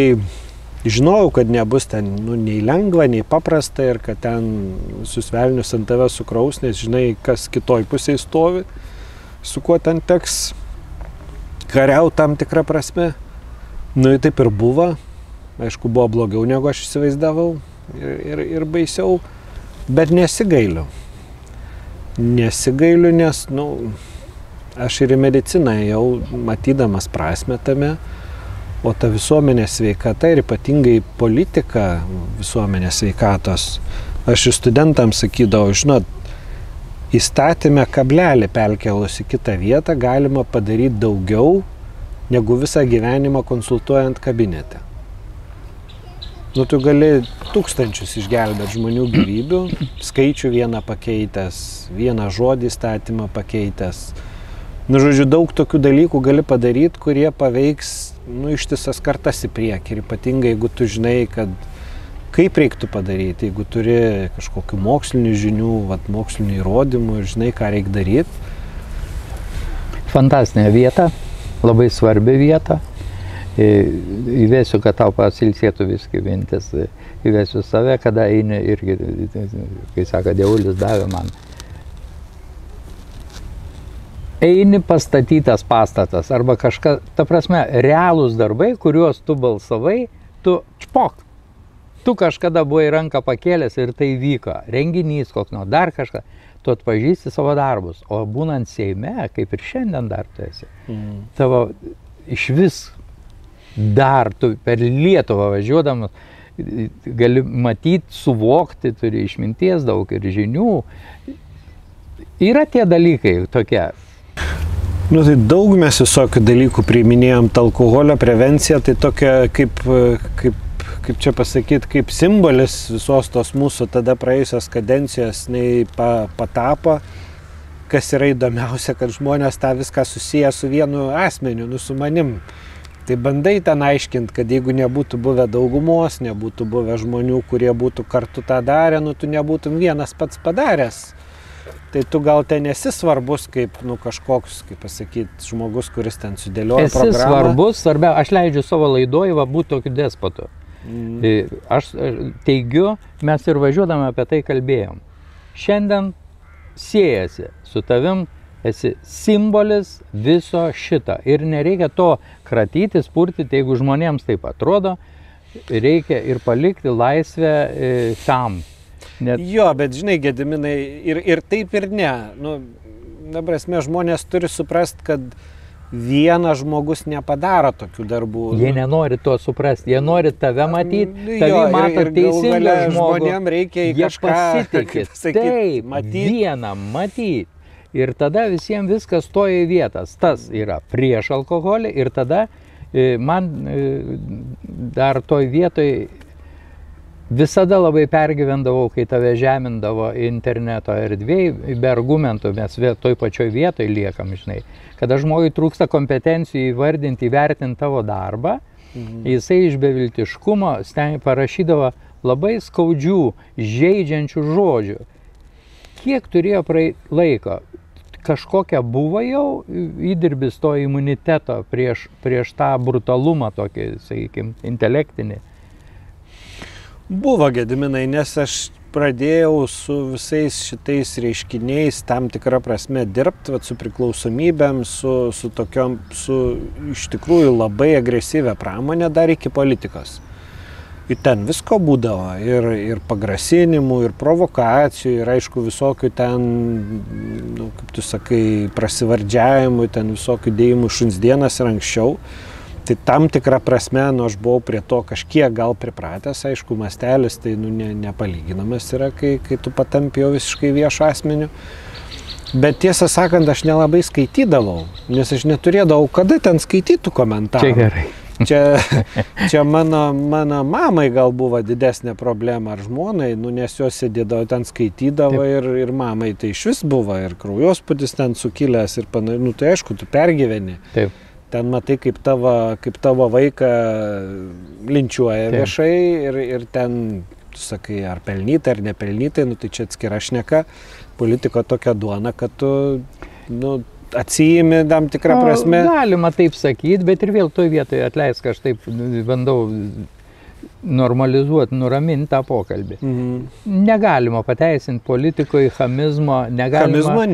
žinojau, kad nebus ten nei lengva, nei paprasta ir kad ten visus velnius ant tave sukraus, nes žinai, kas kitoj pusėje stovi, su kuo ten teks kariauti tam tikrą prasme. Taip ir buvo. Aišku, buvo blogiau, negu aš įsivaizdavau ir baisiau, bet nesigailiu. Nesigailiu, nes, aš ir į mediciną jau matydamas prasmę tame, o ta visuomenės sveikata ir ypatingai politika visuomenės sveikatos. Aš ir studentams sakydavau, žinot, įstatyme kablelį perkelus į kitą vietą galima padaryti daugiau, negu visą gyvenimą konsultuojant kabinete. Tu gali tūkstančius išgelbėti žmonių gyvybių, skaičių vieną pakeitęs, vieną žodį įstatymą pakeitęs. Žodžiu, daug tokių dalykų gali padaryti, kurie paveiks ištisas kartas į priekį. Ir ypatingai, jeigu tu žinai, kaip reiktų padaryti, jeigu turi kažkokių mokslinių žinių, mokslinių įrodymų ir žinai, ką reikia daryti. Fantastinė vieta, labai svarbi vieta. Įvesiu, kad tau pasilsėtų viskai mintis. Įvesiu save, kada eini irgi, kai sako, Dievulis davė man. Eini pastatytas pastatas arba kažkas, ta prasme, realūs darbai, kuriuos tu balsavai, tu čpok. Tu kažkada buvai ranką pakėlęs ir tai vyko. Renginys koks nors, dar kažką. Tu atpažįsti savo darbus. O būnant Seime, kaip ir šiandien dar tu esi, tavo iš vis dar tu per Lietuvą važiuodamas gali matyti, suvokti, turi išminties daug ir žinių. Yra tie dalykai tokie. Tai daug mes visokių dalykų priiminėjom, alkoholio prevencija, tai tokia kaip čia pasakyti, kaip simbolis visos tos mūsų tada praėjusios kadencijos patapo, kas yra įdomiausia, kad žmonės tą viską susiję su vienu asmeniu, su manim. Tai bandai ten aiškinti, kad jeigu nebūtų buvę daugumos, nebūtų buvę žmonių, kurie būtų kartu tą darę, tu nebūtum vienas pats padaręs. Tai tu gal ten esi svarbus kaip kažkoks, kaip pasakyti, žmogus, kuris ten sudėlioja programą. Esi svarbus, svarbiausia, aš leidžiu savo laidoj būti tokiu despotu. Aš teigiu, mes ir važiuodami apie tai kalbėjom. Šiandien siejasi su tavim, esi simbolis viso šito. Ir nereikia to kratytis, purtyti, jeigu žmonėms taip atrodo, reikia ir palikti laisvę tam. Jo, bet žinai, Gediminai, ir taip ir ne. Prasme, žmonės turi suprast, kad vienas žmogus nepadaro tokių darbų. Jie nenori to suprasti, jie nori tave matyti, tave mato teisingą žmogų. Žmonėm reikia į kažką pasitikėti. Taip, vieną matyti. Ir tada visiems viskas stoja į vietas. Tas yra prieš alkoholį ir tada man dar toj vietoj visada labai pergyvendavau, kai tave žemindavo interneto erdvėj, be argumentų, mes toj pačioj vietoj liekam, žinai. Kada žmogui trūksta kompetencijų įvardinti, įvertinti tavo darbą, jisai iš beviltiškumo parašydavo labai skaudžių, žeidžiančių žodžių. Kiek turėjo laiko? Kažkokia buvo jau įdirbis to imuniteto prieš tą brutalumą tokį, sakykim, intelektinį? Buvo, Gediminai, nes aš pradėjau su visais šitais reiškiniais tam tikrą prasme dirbti, su priklausomybėm, su iš tikrųjų labai agresyvia pramonė dar iki politikos. Ir ten visko būdavo, ir pagrasinimų, ir provokacijų, ir aišku visokių ten, kaip tu sakai, prasivardžiavimų, ten visokių dėjimų šuns dienas ir anksčiau. Tai tam tikrą prasme, aš buvau prie to kažkiek gal pripratęs, aišku, mastelis tai nepalyginamas yra, kai tu patampi jau visiškai viešo asmeniu. Bet tiesą sakant, aš nelabai skaitydavau, nes aš neturėdavau kada ten skaitytų komentarų. Čia gerai. Čia mano mamai gal buvo didesnė problema ar žmonai, nes jos sėdėdavo ten skaitydavo ir mamai tai iš vis buvo ir kraujospūdis ten sukilęs ir panašiai, tai aišku, tu pergyveni. Taip. Ten matai, kaip tavo vaiką linčiuoja viešai ir ten, tu sakai, ar pelnytai, ar nepelnytai, tai čia atskira šneka, politiko tokia duona, kad tu, atsiimi tam tikrą prasme. Galima taip sakyti, bet ir vėl toj vietoje atleisk, aš taip bandau normalizuoti, nuraminti tą pokalbį. Negalima pateisinti politikoje chamizmo, negalima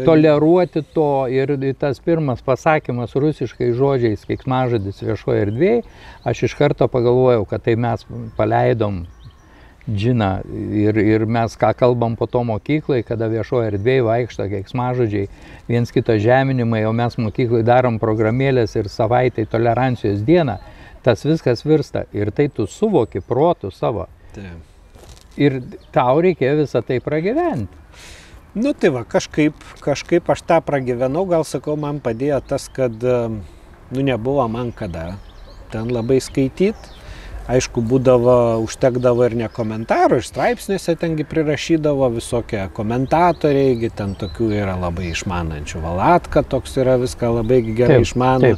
toleruoti to ir tas pirmas pasakymas rusiškai žodžiais, keiksmažodis viešoje erdvėje, aš iš karto pagalvojau, kad tai mes paleidom džiną ir mes ką kalbam po to mokyklai, kada viešoje erdvėje vaikšto keiksmažodžiai, viens kito žeminimai, o mes mokyklai darom programėlės ir savaitai tolerancijos dieną, tas viskas virsta ir tai tu suvoki protų savo. Ir tau reikėjo visą tai pragyventi. Tai va, kažkaip aš tą pragyvenau, gal sakau, man padėjo tas, kad nebuvo man kada ten labai skaityti. Aišku, užtekdavo ir ne komentarų, ir straipsniuose tengi prirašydavo visokie komentatoriai, ten tokių yra labai išmanančių. Valatka toks yra, viską labai gerai išmano.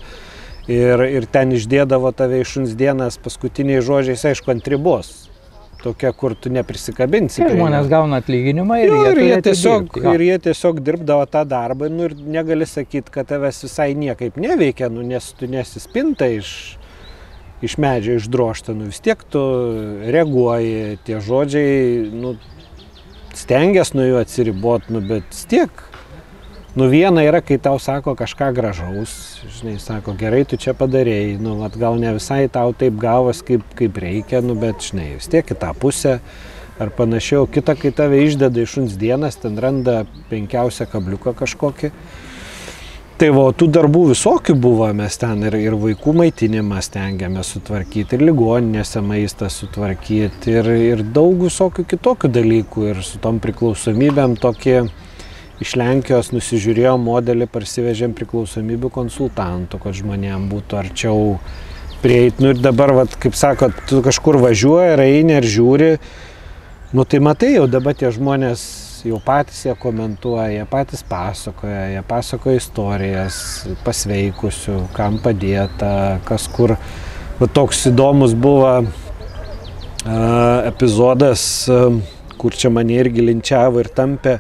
Ir ten išdėdavo tave iš šuns dienas paskutiniais žodžiais, aišku, ant ribos. Tokia, kur tu neprisikabinsi. Ir žmonės gauna atlyginimą ir jie tiesiog dirbdavo tą darbą ir negali sakyti, kad tavęs visai niekaip neveikia, nes tu nesi spinta iš medžio išdrožta, vis tiek tu reaguoji, tie žodžiai, stengiasi nuo jų atsiriboti, bet vis tiek. Viena yra, kai tau sako kažką gražaus, žinai, sako, gerai, tu čia padarėjai, gal ne visai tau taip gavos, kaip reikia, bet, žinai, vis tiek į tą pusę ar panašiau. Kita, kai tave išdeda iš šuns dienas, ten randa penkiausią kabliuką kažkokį. Tai tų darbų visokių buvo, mes ten ir vaikų maitinimą stengiamės sutvarkyti, ir ligoninėse maistą sutvarkyti, ir daug visokių kitokių dalykų, ir su tom priklausomybėm tokį iš Lenkijos nusižiūrėjom modelį, parsivežėm priklausomybių konsultantų, kad žmonėm būtų arčiau prieiti. Ir dabar, kaip sakot, tu kažkur važiuoji, ir eini ir žiūri, tai matai, jau dabar tie žmonės jau patys jie komentuoja, jie patys pasakoja istorijas pasveikusių, kam padėta, kas kur. Toks įdomus buvo epizodas, kur čia mane irgi linčiavo ir tampė.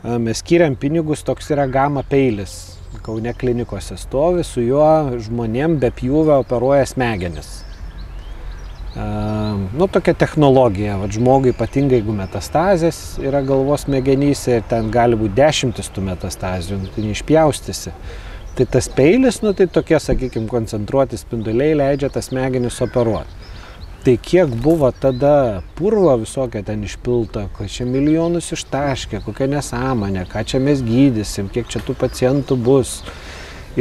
Mes skiriam pinigus, toks yra Gama peilis. Kaune klinikose stovi, su juo žmonėm be pjūvio operuoja smegenis. Tokia technologija, žmogui ypatingai, jeigu metastazės yra galvos smegenyse ir ten gali būti 10 tų metastazių, tai neišpjaustysi. Tai tas peilis, tai tokie, sakykime, koncentruoti spinduliai leidžia tas smegenis operuoti. Tai kiek buvo tada purvo visokia ten išpilta, kad čia milijonus ištaškė, kokia nesąmonė, ką čia mes gydysim, kiek čia tų pacientų bus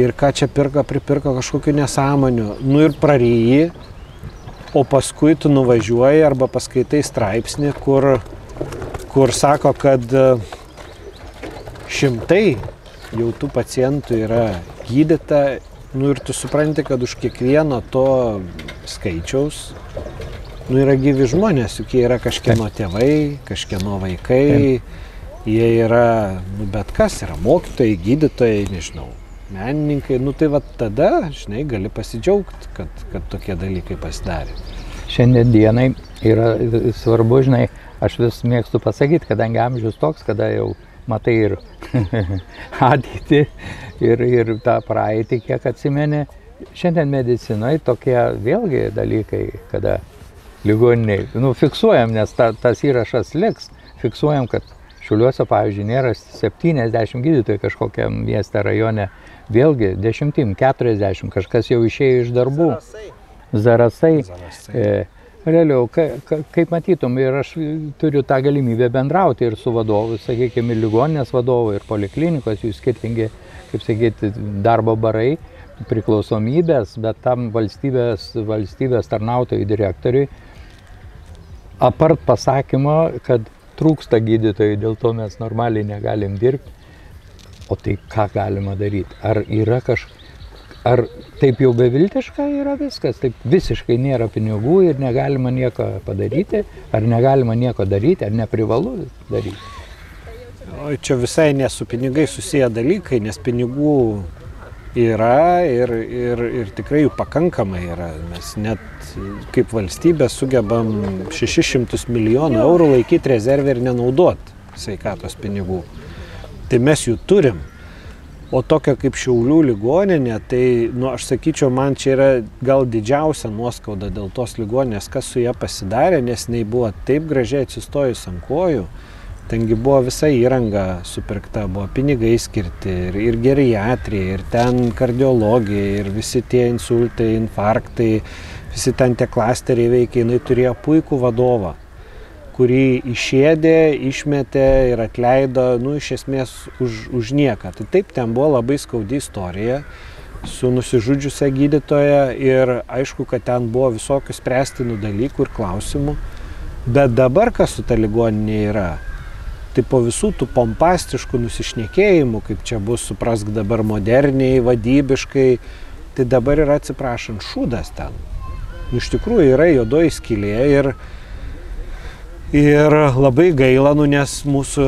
ir ką čia pripirko kažkokių nesąmonių. Ir praryji. O paskui tu nuvažiuoji arba paskaitai straipsnį, kur sako, kad šimtai jau tų pacientų yra gydyta, nu ir tu supranti, kad už kiekvieno to skaičiaus, nu yra gyvi žmonės, juk jie yra kažkieno tėvai, kažkieno vaikai, jie yra, nu bet kas, yra mokytojai, gydytojai, nežinau, menininkai, nu tai va tada, žinai, gali pasidžiaugti, kad tokie dalykai pasidarė. Šiandien dienai yra svarbu, žinai, aš vis mėgstu pasakyti, kadangi amžius toks, kada jau matai ir ateitį ir tą praeitį, kiek atsimeni. Šiandien medicinoje tokie vėlgi dalykai, kada ligoniniai, nu fiksuojam, nes tas įrašas liks, fiksuojam, kad Šiauliuose, pavyzdžiui, nėra 70 gydytojų kažkokiam mieste, rajone, vėlgi 10, 40, kažkas jau išėjo iš darbų. Zarasai. Realiau, kaip matytum, ir aš turiu tą galimybę bendrauti ir su vadovu, sakykime, ir ligoninės vadovu, ir poliklinikos, jų skirtingi, kaip sakyti, darbo barai, priklausomybės, bet tam valstybės tarnautojų direktoriui, apart pasakymo, kad trūksta gydytojų, dėl to mes normaliai negalim dirbti, o tai ką galima daryti? Ar taip jau beviltiška yra viskas, taip visiškai nėra pinigų ir negalima nieko padaryti, ar negalima nieko daryti, ar neprivalu daryti? O čia visai ne su pinigai susiję dalykai, nes pinigų yra ir tikrai jų pakankamai yra. Mes net kaip valstybė sugebam 600 milijonų eurų laikyti rezervę ir nenaudoti sveikatos pinigų. Tai mes jų turim. O tokio kaip Šiaulių ligoninė, tai, nu, aš sakyčiau, man čia yra gal didžiausia nuoskauda dėl tos ligoninės, kas su ją pasidarė, nes jinai buvo taip gražiai atsistojus ant kojų. Tengi buvo visa įranga supirkta, buvo pinigai skirti ir geriatrija, ir ten kardiologija, ir visi tie insultai, infarktai, visi ten tie klasteriai veikia, jinai turėjo puikų vadovą, kurį išėdė, išmetė ir atleido, nu, iš esmės už nieką. Tai taip, ten buvo labai skaudi istorija su nusižudžiusia gydytoja ir aišku, kad ten buvo visokių spręstinų dalykų ir klausimų. Bet dabar, kas su ta ligoninė yra, tai po visų tų pompastiškų nusišnekėjimų, kaip čia bus, suprask dabar moderniai, vadybiškai, tai dabar yra, atsiprašant, šūdas ten. Iš tikrųjų yra juodoji skylė ir labai gaila, nu, nes mūsų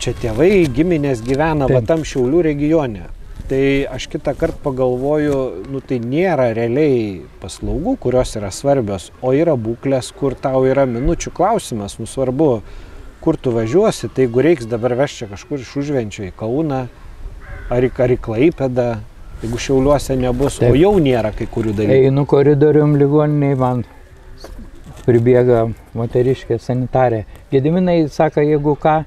čia tėvai, giminės gyvena va tam Šiaulių regione. Tai aš kitą kartą pagalvoju, nu tai nėra realiai paslaugų, kurios yra svarbios, o yra būklės, kur tau yra minučių klausimas, nu svarbu, kur tu važiuosi, tai jeigu reiks dabar vežti čia kažkur iš Užvenčio į Kauną, ar į Klaipėdą, jeigu Šiauliuose nebus, o jau nėra kai kurių dalykų. Einu koridorium ligoniniai, man pribėga moteriškė sanitarė. Gediminai sako, jeigu ką,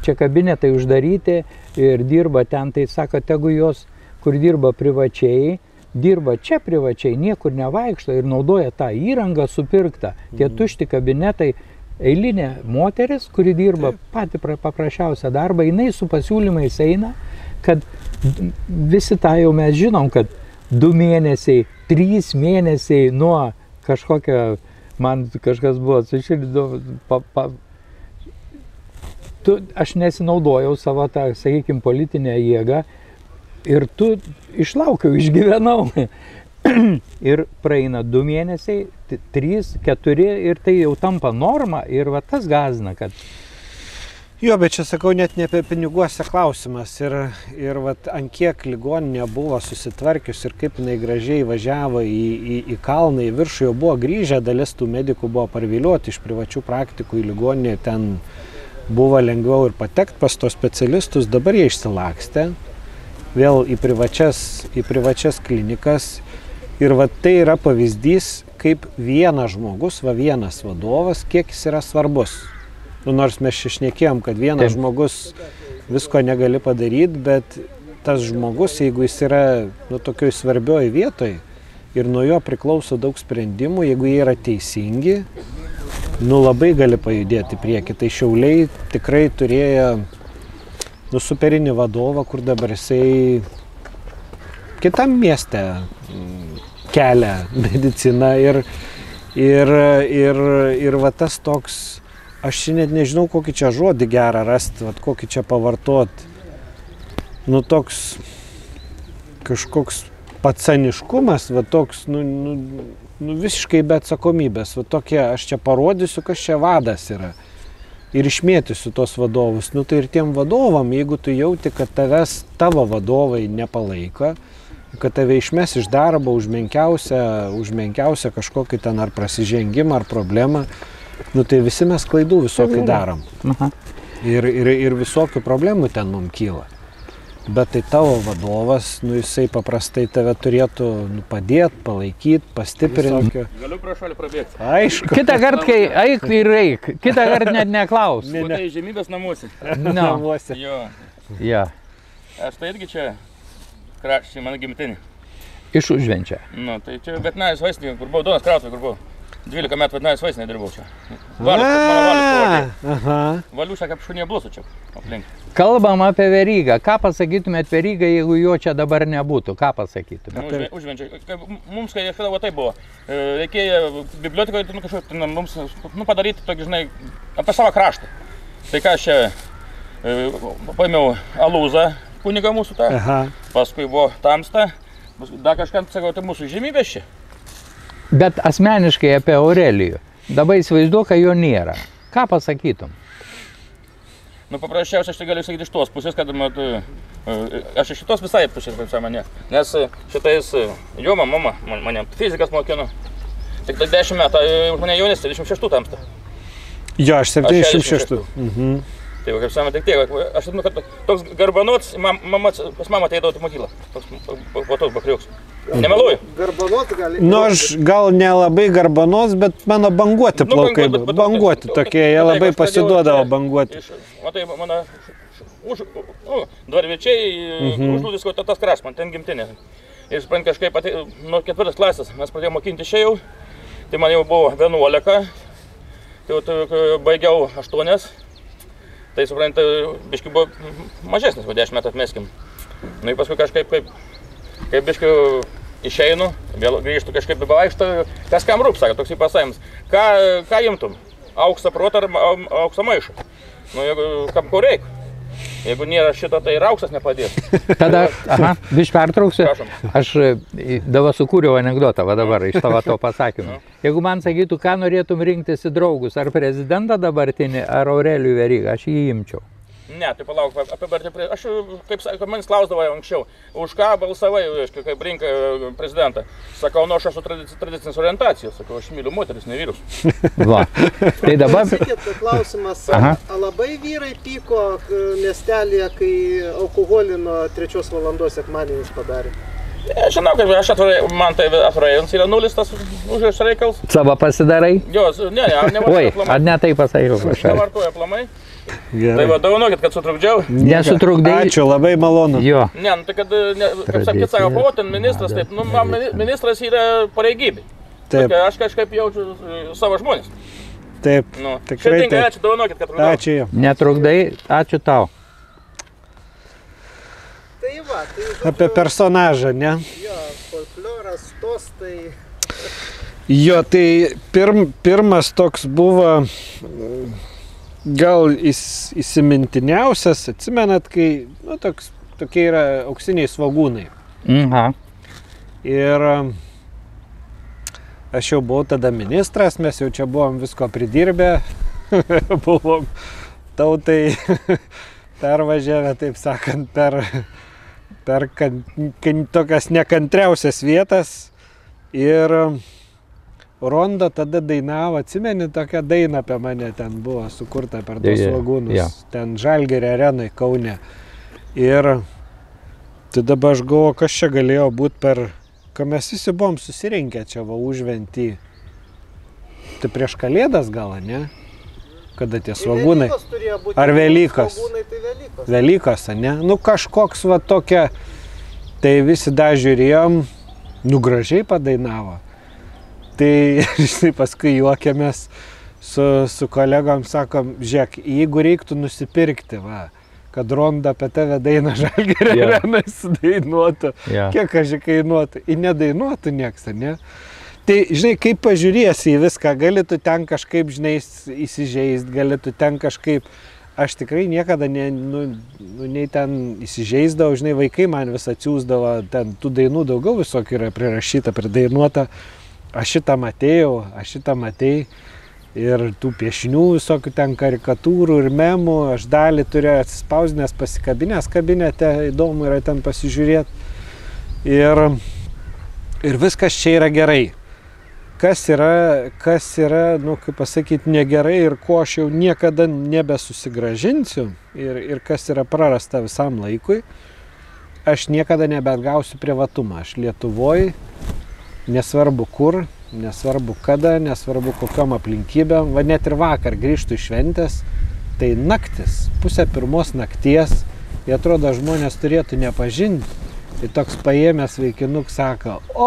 čia kabinetai uždaryti ir dirba ten, tai sako, tegu jos, kur dirba privačiai, dirba čia privačiai, niekur nevaikšto ir naudoja tą įrangą supirktą. Tie tušti kabinetai, eilinė moteris, kuri dirba patį paprasčiausią darbą, jinai su pasiūlymais eina, kad visi tą jau mes žinom, kad 2 mėnesiai, 3 mėnesiai nuo kažkokio, man kažkas buvo atsišildo, aš nesinaudojau savo tą, sakykime, politinę jėgą ir tu išlaukiau, išgyvenau. Ir praeina 2 mėnesiai, 3, 4 ir tai jau tampa norma ir va tas gąsdina, kad... Jo, bet čia sakau, net ne apie piniguose klausimas ir vat ant kiek ligoninė buvo susitvarkius ir kaip jinai gražiai važiavo į kalną, į viršų, jau buvo grįžę, dalis tų medikų buvo parviliuoti iš privačių praktikų į ligoninę, ten buvo lengviau ir patekti pas tos specialistus, dabar jie išsilakstė vėl į privačias klinikas ir va tai yra pavyzdys, kaip vienas žmogus, vienas vadovas, kiek jis yra svarbus. Nu, nors mes čia šnekėjom, kad vienas žmogus visko negali padaryti, bet tas žmogus, jeigu jis yra tokioj svarbioj vietoj ir nuo jo priklauso daug sprendimų, jeigu jie yra teisingi, labai gali pajudėti į priekį. Tai Šiauliai tikrai turėjo superinį vadovą, kur dabar jisai kitam mieste kelia mediciną ir va tas toks aš net nežinau, kokį čia žodį gerą rasti, vat, kokį čia pavartot. Nu toks kažkoks pacaniškumas, va toks, visiškai be atsakomybės. Va tokie, aš čia parodysiu, kas čia vadas yra. Ir išmėtysiu tos vadovus. Nu tai ir tiem vadovam, jeigu tu jauti, kad tavo vadovai nepalaiko, kad tave išmes iš darbo už menkiausią kažkokį ten ar prasižengimą, ar problemą, nu tai visi mes klaidų visokių darom. Ir visokių problemų ten mums kyla. Bet tai tavo vadovas, nu jisai paprastai tave turėtų padėti, palaikyti, pastiprinti. Galiu pro šalį prabėgti. Aišku. Kitą kartą, kai eik ir eik, kitą kartą net neklaus. Tai žemybės namuose. Namuose. Jo. Ja. Aš tai irgi čia, kraščiai mano gimtinė. Iš Užvenčio. Nu, tai čia Vetnajos vaistinė, kur buvo Donas Krautuvė, kur buvo. 12 metų Vetnajos vaistinė dirbau čia. Valiušą kaip šunė blusų čia aplink. Kalbam apie Verygą. Ką pasakytumėt Verygą, jeigu jo čia dabar nebūtų? Ką pasakytumėt? Užvenčia. Mums, kai kažkada va tai buvo, reikėjo bibliotekoje kažkaip mums padaryti tokį, žinai, apie savo kraštą. Tai ką aš čia paėmiau Alūzą, kunigą mūsų tą, paskui buvo Tamsta, dar kažką, sakau, tai mūsų žemybės čia. Bet asmeniškai apie Aurelijų. Dabar įsivaizduoju, kad jo nėra. Ką pasakytum? Nu, paprasčiausiai aš tai galiu sakyti iš tos pusės, kad aš iš šitos visai pusės, kaip mane. Nes šitais jo mama mane fizikas mokino. Tik tai 10 metų, už mane jaunesnė, 26 Tamsta. Jo, aš 76. Tai kaip sakoma, tik tiek. Aš atsimenu, kad toks garbanots, pas mamą ateidavo į mokyklą. Toks bakriuks. Nemeluoju. Garbanots gali. Nu, aš gal nelabai garbanos, bet mano banguoti plaukai. Banguoti tokie, jie labai pasiduodavo banguoti. Matai, mano dvarviečiai užlūdis tas kraštas, man ten gimtinė. Ir sprant kažkaip, nuo 4 klasės mes pradėjome mokinti čia jau. Tai man jau buvo 11. Tai baigiau 8. Tai suprantate, biškiu buvo mažesnis, 10 metų atmeskim. Nu ir paskui kažkaip, kaip biškiu išeinu, vėl grįžtu kažkaip bevaikštą, kas kam rūp, sako, toks įpasavimas. Ką imtum? Auksą protą ar auksą maišą? Nu, jeigu kam ko reik. Jeigu nėra šito, tai ir auksas nepadės. Tada, biškį pertrauksiu. Aš dabar sukūriau anekdotą, va dabar iš tavo to pasakymų. Jeigu man sakytų, ką norėtum rinktis į draugus, ar prezidentą dabartinį, ar Aurelijų Verygą, aš jį imčiau. Ne, tai palauk, apie Bartį, aš, kaip sakau, manis klausdavo anksčiau, už ką balsavai, kaip rinka prezidentą. Sakau, nu aš esu tradicinės orientacijos, sakau, aš myliu moteris, ne vyrus. Va, tai dabar... Sakykit, klausimas, labai vyrai pyko miestelėje, kai alkoholį nuo 3 valandos sekmadieniais padarė? Žinau, kad aš atvarai, man tai atvarai, jums yra 0 tas užrašas reikals. Savo pasidarai? Jo, nevartoju aplamai. Ar ne tai pasakiau? Nevartoju aplamai. Tai va, dovanokit, kad sutrukdžiau. Nesutrukdai. Ačiū, labai malonu. Jo. Ne, tai kad, kaip sakėt, sako, o ten ministras, taip, nu, ministras yra pareigybė. Taip. Aš kažkaip jaučiu savo žmonės. Taip, tikrai taip. Ačiū, dovanokit, kad trukdau. Ačiū jau. Netrukdai, ačiū tau. Tai va, tai... Apie personažą, ne? Jo, folkloras, tostai... Jo, tai pirmas toks buvo... Gal įsimintiniausias, atsimenat, kai, nu, tokie yra auksiniai svogūnai. Ir aš jau buvau tada ministras, mes jau čia buvom visko pridirbę, buvom tautai pervažiavę, taip sakant, per tokias nekantriausias vietas. Ir Ronda tada dainavo, atsimeni, tokią dainą apie mane ten buvo sukurta per tos svogūnus, ten Žalgirio arenai Kaune. Ir tai dabar aš galvoju, kas čia galėjo būti ką mes visi buvom susirinkę čia va Užventy. Tai prieš Kalėdas gal, ne? Kada tie svogūnai? Ar Velykos? Velykos, ne? Nu kažkoks va tokia, tai visi dar žiūrėjom, nu gražiai padainavo. Tai žinai, paskui juokėmės su kolegom, sakom, žiūrėk, jeigu reiktų nusipirkti, va, kad Ronda apie tave dainą Žalgirio arenai sudainuotų, kiek aš kainuotų, ir nedainuotų nieks, ne? Tai, žinai, kaip pažiūrėsi į viską, gali tu ten kažkaip, žinai, įsižeist, gali tu ten kažkaip, aš tikrai niekada nei ten įsižeisdavau, žinai, vaikai man vis atsiųsdavo, ten tų dainų daugiau visokių yra prirašyta, pridainuota, aš šitą matėjau. Ir tų piešinių visokių ten karikatūrų ir memų, aš dalį turėjau atsispausdinęs, pasikabinęs kabinete, įdomu yra ten pasižiūrėti. Ir viskas čia yra gerai. Kas yra, nu, kaip pasakyti, negerai ir ko aš jau niekada nebesusigrąžinsiu ir kas yra prarasta visam laikui, aš niekada nebeatgausiu privatumą. Aš Lietuvoj, nesvarbu kur, nesvarbu kada, nesvarbu kokiom aplinkybėm, va net ir vakar grįžtų iš šventės, tai naktis, 2:30 nakties, jie atrodo žmonės turėtų nepažinti. Tai toks paėmęs vaikinuk sako, o,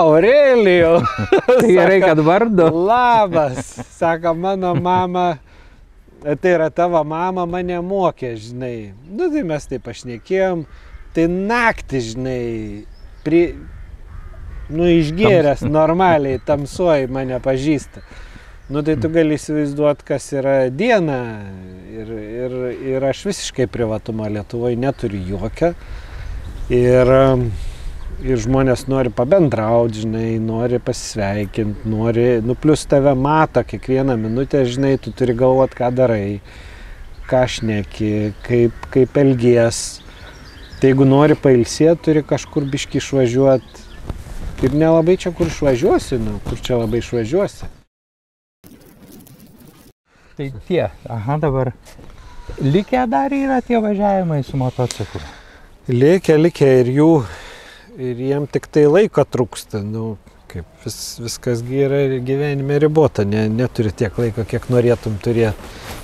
Aurelijau. Tai gerai, kad vardu. Labas, sako, mano mama, tai yra tavo mama, mane mokė, žinai. Nu, tai mes taip pašnekėjom, tai naktį, žinai, išgėręs normaliai, tamsuoji mane pažįsta. Nu, tai tu gali įsivaizduoti, kas yra diena. Ir aš visiškai privatumą Lietuvoje neturiu jokio. Ir žmonės nori pabendrauti, žinai, nori pasisveikinti, nu, plus tave mato kiekvieną minutę, žinai, tu turi galvoti, ką darai, ką šneki, kaip elgies. Tai jeigu nori pailsėti, turi kažkur biškį išvažiuoti. Ir nelabai čia kur išvažiuosi, nu, kur čia labai išvažiuosi. Tai dabar likę dar yra tie važiavimai su motociklu? Likę ir jiem tik tai laiko trūksta, nu, kaip viskasgi yra gyvenime ribota, neturi tiek laiko, kiek norėtum turėti.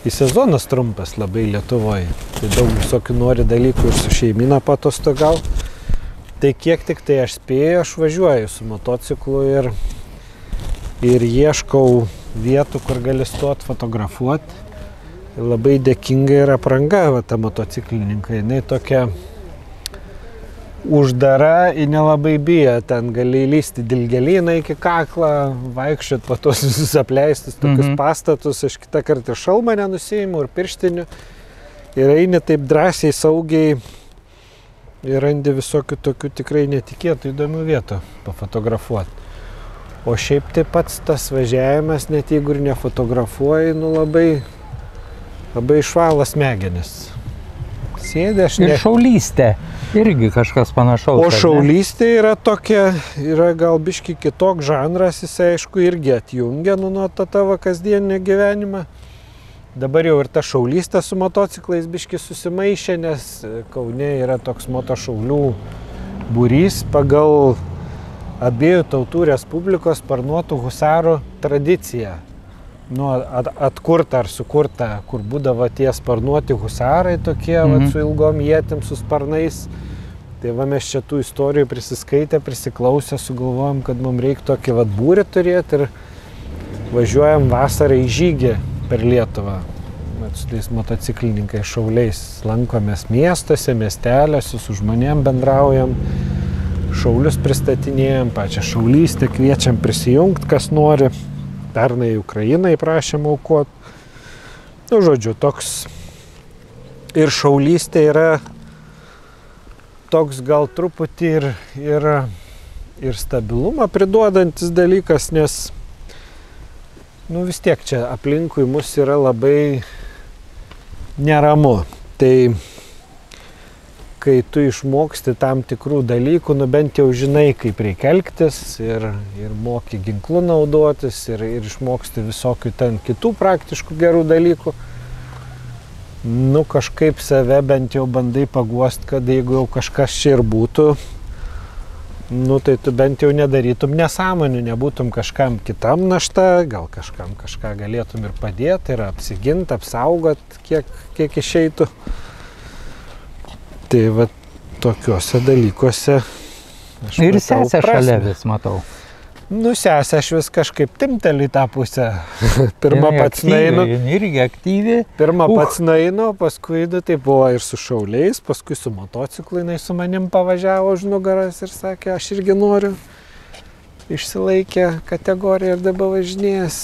Į sezonas trumpas labai Lietuvoje, tai daug visokių nori dalykų ir su šeimina patostogauti. Tai kiek tik tai aš spėju, aš važiuoju su motociklu ir ieškau vietų, kur gali stoti, fotografuoti. Labai dėkinga yra apranga, va, ta motociklininkai. Jinai tokia uždara, ji nelabai bijo. Ten gali įlysti dilgėlyną iki kaklą, vaikščiot po tos visus apleistus tokius pastatus. Aš kitą kartą šalmą nenusiimu ir pirštinių. Ir eini taip drąsiai, saugiai. Ir randi visokių tokių tikrai netikėtų įdomių vietų pafotografuoti. O šiaip taip pats tas važiavimas, net jeigu ir nefotografuoji, nu labai išvalo smegenis. Sėdė aš ir šaulystė, irgi kažkas panašaus. O šaulystė yra tokia, yra gal biški kitoks žanras, jis aišku irgi atjungia nuo to tavo kasdienio gyvenimą. Dabar jau ir ta šaulystė su motociklais biški susimaišė, nes Kaune yra toks motošaulių būrys pagal Abiejų tautų Respublikos sparnuotų husarų tradiciją. Nu, atkurta ar sukurta, kur būdavo tie sparnuoti husarai tokie, su ilgom ietim, su sparnais. Tai va mes čia tų istorijų prisiskaitę, prisiklausę, sugalvojom, kad mums reikia tokį būrį turėti ir važiuojam vasarą į žygį per Lietuvą. Su tais motociklininkai šauliais lankomės miestuose, miesteliuose, su žmonėm bendraujam, šaulius pristatinėjam, pačią šaulystę kviečiam prisijungti, kas nori. Pernai Ukrainai prašėm aukoti. Nu, žodžiu, toks ir šaulystė yra toks gal truputį ir stabilumą priduodantis dalykas, nes nu vis tiek čia aplinkui mus yra labai neramu. Tai kai tu išmoksti tam tikrų dalykų, nu bent jau žinai, kaip reikia elgtis ir moki ginklų naudotis ir išmoksti visokių ten kitų praktiškų gerų dalykų, nu kažkaip save bent jau bandai paguost, kad jeigu jau kažkas čia ir būtų, nu tai tu bent jau nedarytum nesąmonių, nebūtum kažkam kitam našta, gal kažkam kažką galėtum ir padėti, ir apsiginti, apsaugot, kiek išeitų. Tai va tokiuose dalykuose aš ir sesę šalia vis matau. Nu, sesę aš vis kažkaip timteliu į tą pusę. Pirma pats nainu. Irgi aktyvi. Pirma pats nainu, paskui tai buvo ir su šauliais, paskui su motociklu jinai su manim pavažiavo už nugaras ir sakė, aš irgi noriu. išsilaikė kategoriją ir dabar važinės.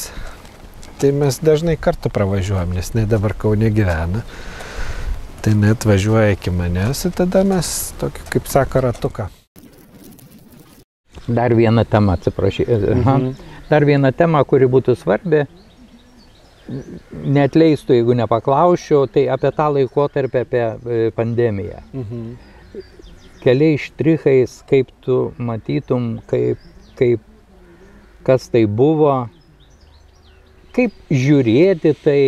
Tai mes dažnai kartu pravažiuojam, nes jinai dabar Kaune gyvena. Tai net važiuoja iki manęs ir tada mes tokį, kaip sako, ratuką. Dar viena tema, atsiprašau. Dar viena tema, kuri būtų svarbi, neatleistų, jeigu nepaklausčiau, tai apie tą laikotarpį, apie pandemiją. Keliais štrichais, kaip tu matytum, kas tai buvo, kaip žiūrėti tai.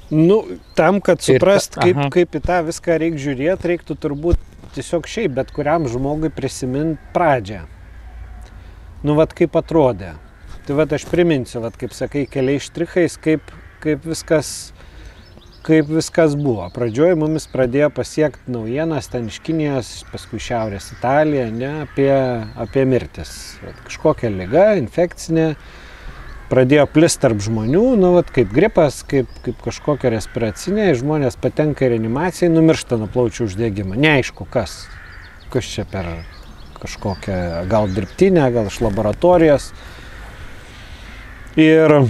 Nu, tam, kad suprast, kaip į tą viską reikia žiūrėti, reiktų turbūt tiesiog šiaip bet kuriam žmogui prisiminti pradžią. Nu, vat kaip atrodė. Tai vat aš priminsiu, vat kaip sakai, keliais štrichais, kaip viskas buvo. Pradžioj mumis pradėjo pasiekti naujienas ten iš Kinijos, paskui Šiaurės Italija, ne, apie mirtis. Vat kažkokia liga, infekcinė, pradėjo plist tarp žmonių, nu, vat kaip gripas, kaip kažkokia respiracinė, žmonės patenka į reanimaciją, numiršta nuo plaučių uždegimą. Neaišku, kas čia per kažkokią, gal dirbtinę, gal iš laboratorijos. Ir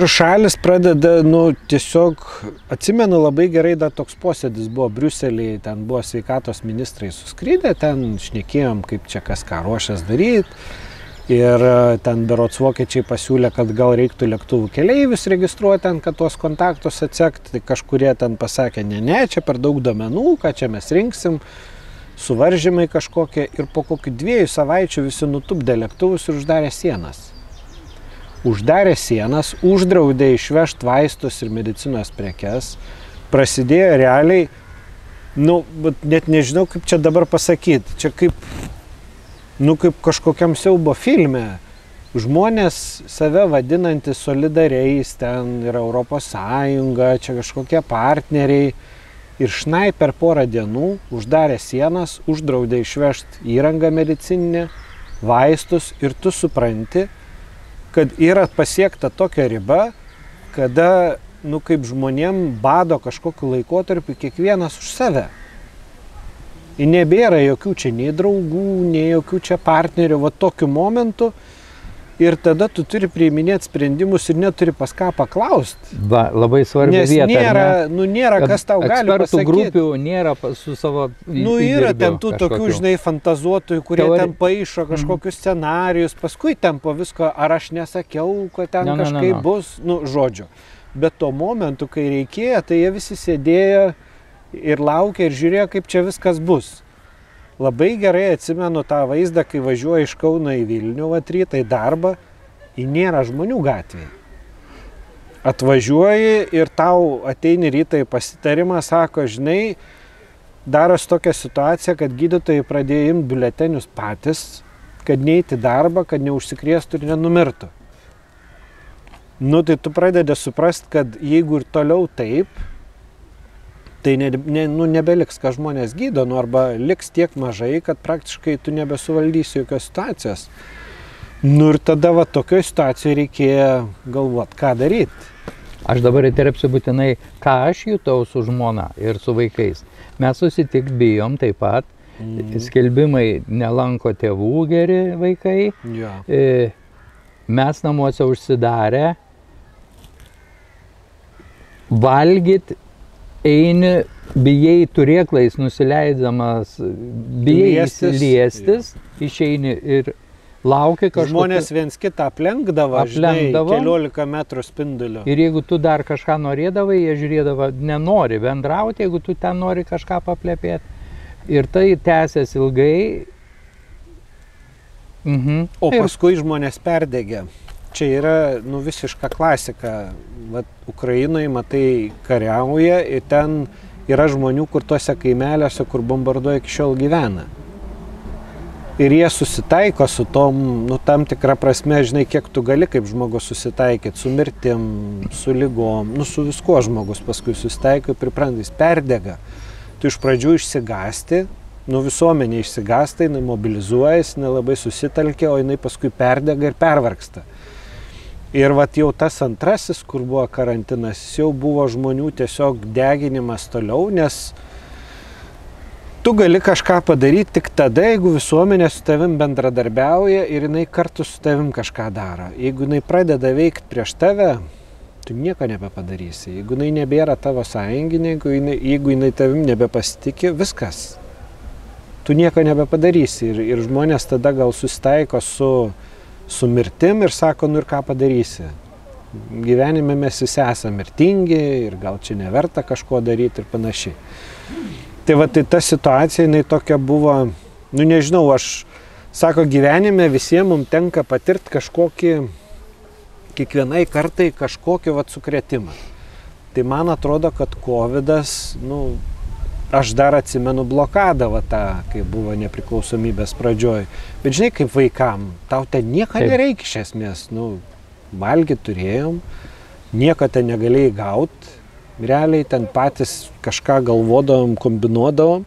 šalis pradeda, nu, tiesiog, atsimenu labai gerai, dar toks posėdis buvo Briuselyje, ten buvo sveikatos ministrai suskridę, ten šnekėjom, kaip čia kas ką ruošias daryti. Ir ten berods vokiečiai pasiūlė, kad gal reiktų lėktuvų keleivius registruoti ten, kad tuos kontaktus atsekti. Tai kažkurie ten pasakė, ne, čia per daug duomenų, ką čia mes rinksim, suvaržymai kažkokie. Ir po kokių 2 savaičių visi nutupdė lėktuvus ir uždarė sienas. Uždarė sienas, uždraudė išvežti vaistus ir medicinos prekes. Prasidėjo realiai, nu, net nežinau, kaip čia dabar pasakyti. Čia kaip kažkokiam siaubo filme. Žmonės save vadinantys solidariais, ten yra Europos Sąjunga, čia kažkokie partneriai. Ir šnai per porą dienų uždarė sienas, uždraudė išvežti įrangą medicininę, vaistus ir tu supranti, kad yra pasiekta tokia riba, kada, nu, kaip žmonėm bado kažkokiu laikotarpiu kiekvienas už save. Ir nebėra jokių čia nei draugų, nei jokių čia partnerių, va tokiu momentu. Ir tada tu turi priiminėti sprendimus ir neturi pas ką paklausti. Va, labai svarbi vieta. Nes nėra kas tau gali pasakyti. Ekspertų grupių nėra su savo įdirbiu. Nu, yra ten tų tokių, žinai, fantazuotojų, kurie ten paišo kažkokius scenarijus, paskui ten po visko, ar aš nesakiau, kad ten kažkaip bus, nu, žodžiu. Bet tuo momentu, kai reikėjo, tai jie visi sėdėjo ir laukė ir žiūrėjo, kaip čia viskas bus. Labai gerai atsimenu tą vaizdą, kai važiuoju iš Kauno į Vilnių, vat rytą į darbą, ir nėra žmonių gatvėje. Atvažiuoji ir tau ateini rytą į pasitarimą, sako, žinai, darosi tokia situacija, kad gydytojai pradėjo imti biuletenius patys, kad neiti į darbą, kad neužsikrėstų ir nenumirtų. Nu, tai tu pradedi suprast, kad jeigu ir toliau taip, tai nebeliks, ką žmonės gydo, nu, arba liks tiek mažai, kad praktiškai tu nebesuvaldysi jokios situacijos. Nu ir tada va tokioje situacijoje reikėjo galvoti, ką daryti. Aš dabar įterpsiu būtinai, ką aš jutau su žmona ir su vaikais. Mes susitikti bijom taip pat. Skelbimai nelanko tėvų geri vaikai. Ja. Mes namuose užsidarę. Valgyt eini, bijai turėklais nusileiddamas, bijai liestis, išeini ir lauki kažkokio. Žmonės viens kitą aplenkdavo, žinai, 15 metrų spinduliu. Ir jeigu tu dar kažką norėdavai, jie žiūrėdavo, nenori bendrauti, jeigu tu ten nori kažką paplepėti. Ir tai tęsės ilgai. O paskui žmonės perdegė. Čia yra, nu, visiška klasika. Vat Ukrainoje, matai, kariauja ir ten yra žmonių, kur tuose kaimeliuose, kur bombarduoja, iki šiol gyvena. Ir jie susitaiko su tom, nu, tam tikrą prasme, žinai, kiek tu gali kaip žmogus susitaikyti, su mirtim, su ligom, nu, su viskuo žmogus paskui susitaiko ir pripranta, jis perdega. Tu iš pradžių išsigąsti, nu, visuomenė išsigąsta, jinai mobilizuojasi, jinai labai susitelkia, o jinai paskui perdega ir pervargsta. Ir vat jau tas antrasis, kur buvo karantinas, jau buvo žmonių tiesiog deginimas toliau, nes Tu gali kažką padaryti tik tada, jeigu visuomenė su tavim bendradarbiauja ir jinai kartu su tavim kažką daro. Jeigu jinai pradeda veikti prieš tave, tu nieko nebepadarysi. Jeigu jinai nebėra tavo sąjungininkų, jeigu jinai tavim nebepasitikė, viskas. Tu nieko nebepadarysi. Ir žmonės tada gal susitaiko su mirtim ir sako, nu ir ką padarysi. Gyvenime mes visi esame mirtingi ir gal čia neverta kažko daryti ir panašiai. Tai va, tai ta situacija, jinai tokia buvo, nu nežinau, sako, gyvenime visiems mums tenka patirti kažkokį, kiekvienai kartai kažkokį sukrėtimą. Tai man atrodo, kad Covidas, nu, aš dar atsimenu blokadą tą, kai buvo nepriklausomybės pradžioj. Bet žinai, kaip vaikam, tau ten nieko nereikia iš esmės, nu, valgyti turėjom, nieko ten negalėjai gauti. Realiai ten patys kažką galvodavom, kombinuodavom,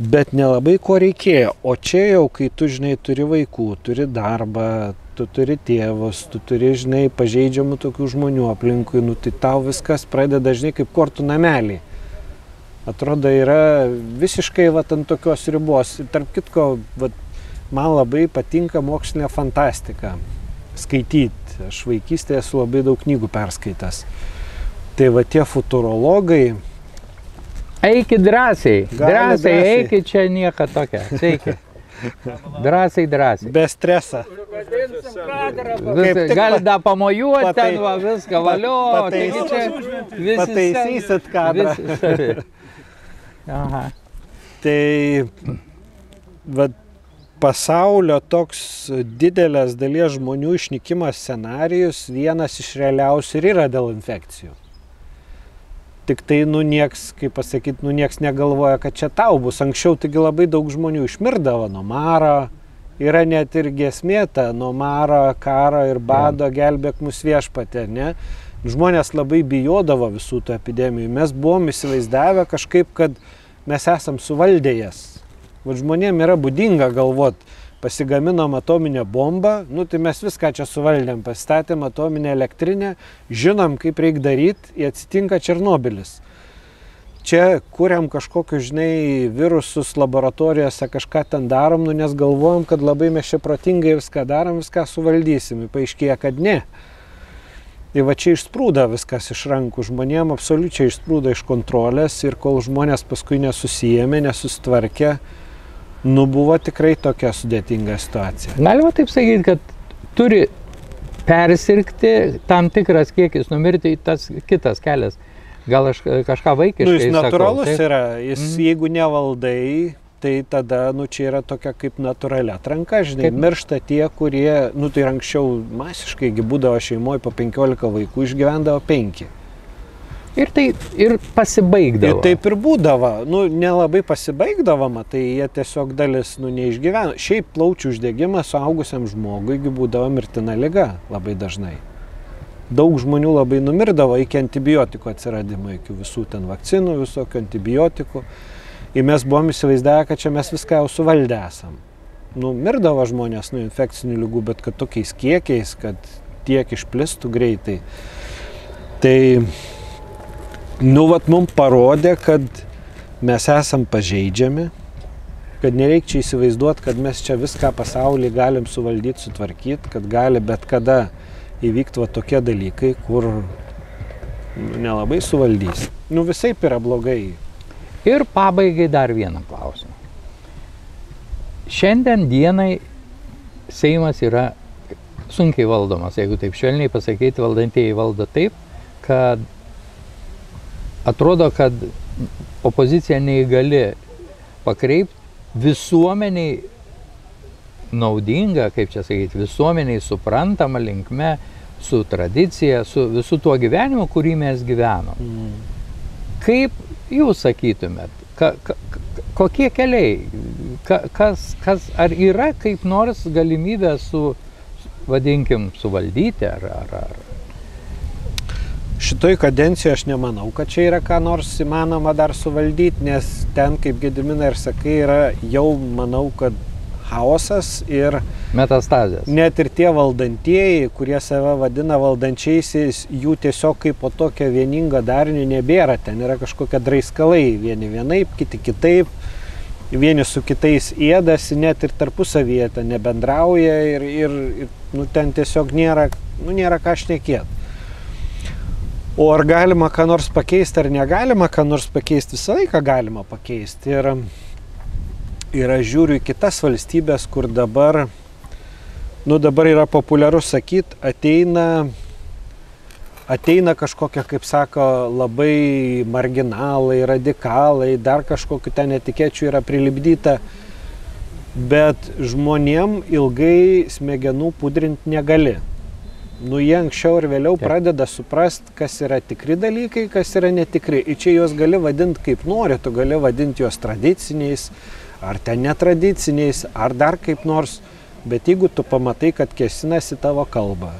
bet nelabai ko reikėjo. O čia jau, kai tu, žinai, turi vaikų, turi darbą, tu turi tėvus, tu turi, žinai, pažeidžiamų tokių žmonių aplinkui, nu tai tau viskas pradeda, žinai, kaip kortų nameliai. Atrodo, yra visiškai ant tokios ribos. Ir tarp kitko, man labai patinka mokslinė fantastika skaityti. Aš vaikystėje esu labai daug knygų perskaitęs. Tai va tie futurologai. Eikit drąsiai, eikit čia nieko tokia, eikit. Drąsiai. Be streso. Gali da pamojuoti ten, va, viską valio, taigi čia visi... Pataisysit kadrą. Aha. Tai va, pasaulio toks didelės dalies žmonių išnykimo scenarijus vienas iš realiausių ir yra dėl infekcijų. Tik tai, nu, nieks, kaip pasakyti, nu, nieks negalvoja, kad čia tau bus. Anksčiau taigi labai daug žmonių išmirdavo nuo maro. Yra net ir giesmė ta, nuo maro, karo ir bado, gelbėk mus viešpatė, ne? Žmonės labai bijodavo visų tų epidemijų. Mes buvom įsivaizdavę kažkaip, kad mes esam suvaldę jas. Žmonėm yra būdinga galvot, pasigaminom atominę bombą, nu tai mes viską čia suvaldėm, pasistatėm atominę elektrinę, žinom, kaip reikia daryti, atsitinka Černobylis. Čia kuriam kažkokius, žinai, virusus laboratorijose, kažką ten darom, nu nes galvojam, kad labai mes čia protingai viską darom, viską suvaldysim, paaiškėja, kad ne. Tai va čia išsprūda viskas iš rankų, žmonėm absoliučiai išsprūda iš kontrolės ir kol žmonės paskui nesusijėmė, nesusitvarkė, nu buvo tikrai tokia sudėtinga situacija. Galima taip sakyti, kad turi persirgti tam tikras kiekis, numirti tas kitas kelias. Gal aš kažką vaikiškai sakau. Jis natūralus yra, jeigu nevaldai, tai tada, nu čia yra tokia kaip natūralia atranka, žinai, miršta tie, kurie, nu tai anksčiau masiškai būdavo šeimoje po 15 vaikų, išgyvendavo 5. Ir pasibaigdavo. Ir taip ir būdavo. Nu, nelabai pasibaigdavo, tai jie tiesiog dalis, nu, neišgyveno. Šiaip plaučių uždegimas suaugusiam žmogui būdavo mirtina liga labai dažnai. Daug žmonių labai numirdavo iki antibiotikų atsiradimo, iki visų ten vakcinų, visokių antibiotikų. Ir mes buvom įsivaizdavę, kad čia mes viską jau suvaldę esam. Nu, mirdavo žmonės nuo infekcinių ligų, bet kad tokiais kiekiais, kad tiek išplistų greitai. Tai nu, vat mums parodė, kad mes esam pažeidžiami, kad nereikia čia įsivaizduoti, kad mes čia viską pasaulį galim suvaldyti, sutvarkyti, kad gali bet kada įvykti va tokie dalykai, kur nelabai suvaldys. Nu, visaip yra blogai. Ir pabaigai dar vieną klausimą. Šiandien dienai Seimas yra sunkiai valdomas, jeigu taip švelniai pasakyti, valdantieji valdo taip, kad atrodo, kad opozicija neįgali pakreipti visuomeniai naudinga, kaip čia sakyti, visuomeniai suprantama linkme, su tradicija, su visu tuo gyvenimu, kurį mes gyvenom. Kaip jūs sakytumėt, kokie keliai, ar yra kaip nors galimybė vadinkim, suvaldyti, ar? Šitoj kadencijoje aš nemanau, kad čia yra ką nors įmanoma dar suvaldyti, nes ten, kaip Gediminai ir sakai, yra jau, manau, kad chaosas ir Metastazės. net ir tie valdantieji, kurie save vadina valdančiaisiais, jų tiesiog kaip po tokio vieningo darinio nebėra. Ten yra kažkokie draiskalai, vieni vienaip, kiti kitaip, vieni su kitais ėdasi, net ir tarpusavyje ten nebendrauja ir ten tiesiog nėra ką šnekėti. O ar galima ką nors pakeisti, ar negalima ką nors pakeisti, visą laiką galima pakeisti. Ir aš žiūriu į kitas valstybės, kur dabar yra populiaru sakyti, ateina kažkokie, kaip sako, labai marginalai, radikalai, dar kažkokiu ten etikečių yra prilipdyta, bet žmonėm ilgai smegenų pudrinti negali. Jie anksčiau ir vėliau pradeda suprast, kas yra tikri dalykai, kas yra netikri. Ir čia juos gali vadinti kaip nori, tu gali vadinti juos tradiciniais, ar ten netradiciniais, ar dar kaip nors. Bet jeigu tu pamatai, kad kėsinasi tavo kalbą,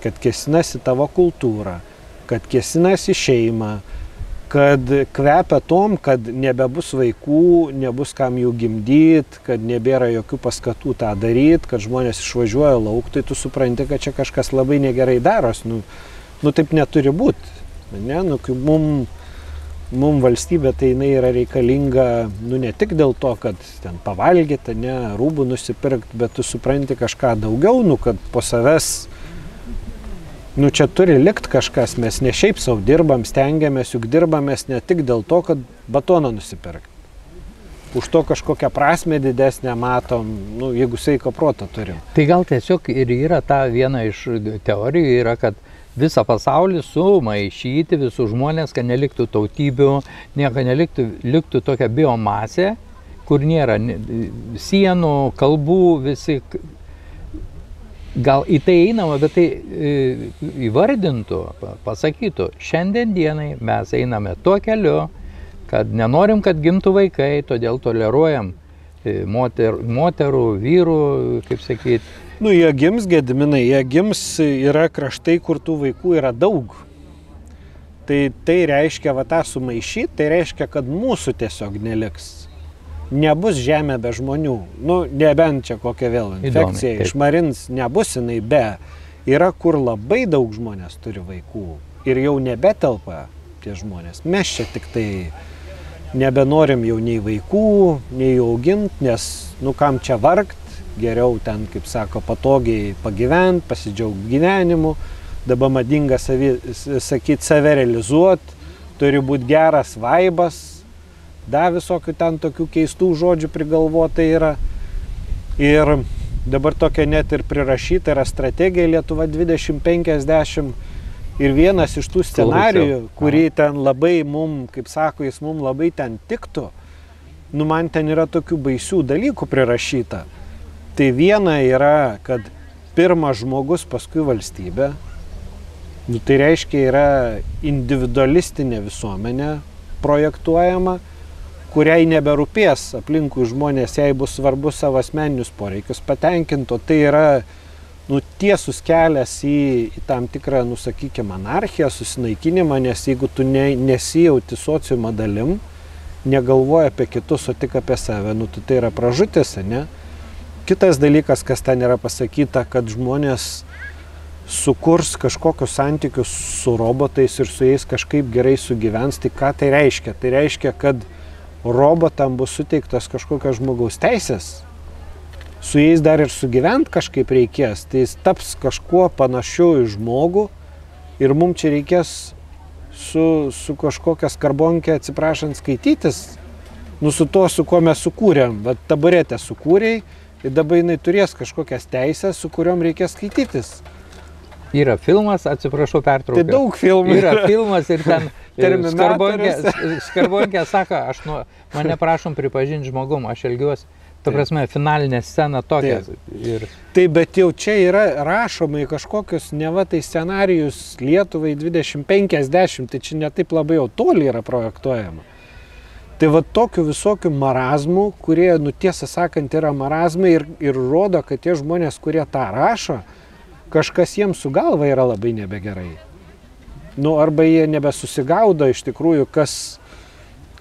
kad kėsinasi tavo kultūrą, kad kėsinasi šeimą, kad kvepia tom, kad nebebus vaikų, nebus kam jų gimdyti, kad nebėra jokių paskatų tą daryti, kad žmonės išvažiuoja lauk, tai tu supranti, kad čia kažkas labai negerai daros. Taip neturi būti. Mum valstybė tai jinai yra reikalinga ne tik dėl to, kad ten pavalgyti, rūbų nusipirkti, bet tu supranti kažką daugiau, kad po savęs čia turi likti kažkas, mes ne šiaip savo dirbam, stengiamės, juk dirbamės ne tik dėl to, kad batoną nusipirkti. Už to kažkokią prasmę didesnę matom, jeigu sveiko proto turim. Tai gal tiesiog ir yra ta viena iš teorijų, yra, kad visą pasaulį sumaišyti, visus žmonės, kad neliktų tautybių, nieko liktų tokia biomasė, kur nėra sienų, kalbų, visi. Gal į tai einama, bet tai įvardintų, pasakytų, šiandien dienai mes einame tuo keliu, kad nenorim, kad gimtų vaikai, todėl toleruojam moterų, vyrų, kaip sakyti. Jie gims, Gediminai, yra kraštai, kur tų vaikų yra daug. Tai reiškia, tą sumaišyti, tai reiškia, kad mūsų tiesiog neliks. Nebus žemė be žmonių, nebent čia kokia vėl infekcija išmarins, nebus jinai be. Yra, kur labai daug žmonės turi vaikų ir jau nebetelpa tie žmonės. Mes čia tik tai nebenorim jau nei vaikų, nei auginti, nes kam čia vargt, geriau ten, kaip sako, patogiai pagyventi, pasidžiaugti gyvenimu, dabar madinga sakyti save realizuoti, turi būti geras vaibas. Visokių ten tokių keistų žodžių prigalvota yra. Ir dabar tokia net ir prirašyta yra strategija Lietuva 2050. Ir vienas iš tų scenarijų, kurį ten labai kaip sako, jis mums labai ten tiktų, man ten yra tokių baisių dalykų prirašyta. Tai viena yra, kad pirmas žmogus, paskui valstybė. Tai reiškia, yra individualistinė visuomenė projektuojama, kuriai neberūpės aplinkui žmonės, jei bus svarbu savo asmeninius poreikius patenkinto. Tai yra tiesus kelias į tam tikrą, sakykime, anarchiją, susinaikinimą, nes jeigu tu nesijauti sociumo dalim, negalvoji apie kitus, o tik apie save, tai yra pražutis, ne? Kitas dalykas, kas ten yra pasakyta, kad žmonės sukurs kažkokius santykius su robotais ir su jais kažkaip gerai sugyvens. Tai ką tai reiškia? Tai reiškia, kad robotam bus suteiktos kažkokios žmogaus teisės, su jais dar ir sugyventi kažkaip reikės, tai jis taps kažkuo panašiu į žmogų ir mums čia reikės su kažkokia skarbonkė, atsiprašant, skaitytis, su to, su kuo mes sukūrėm. Bet taburetę sukūrėjai ir dabar jinai turės kažkokias teisės, su kuriuom reikės skaitytis. Yra filmas, atsiprašau, pertraukiau. Tai daug filmų. Yra filmas ir ten Skarbonkė sako, mane prašom pripažinti žmogum, aš elgiuosi, ta prasme, finalinė scena tokia. Taip, bet jau čia yra rašoma į kažkokius neva tai scenarijus Lietuvai 2050, tai čia netaip labai jau toli yra projektuojama. Tai tokių visokių marazmų, kurie, tiesą sakant, yra marazmai ir rodo, kad tie žmonės, kurie tą rašo, kažkas jiems su galva yra labai nebegerai. Arba jie nebesusigaudo iš tikrųjų, kas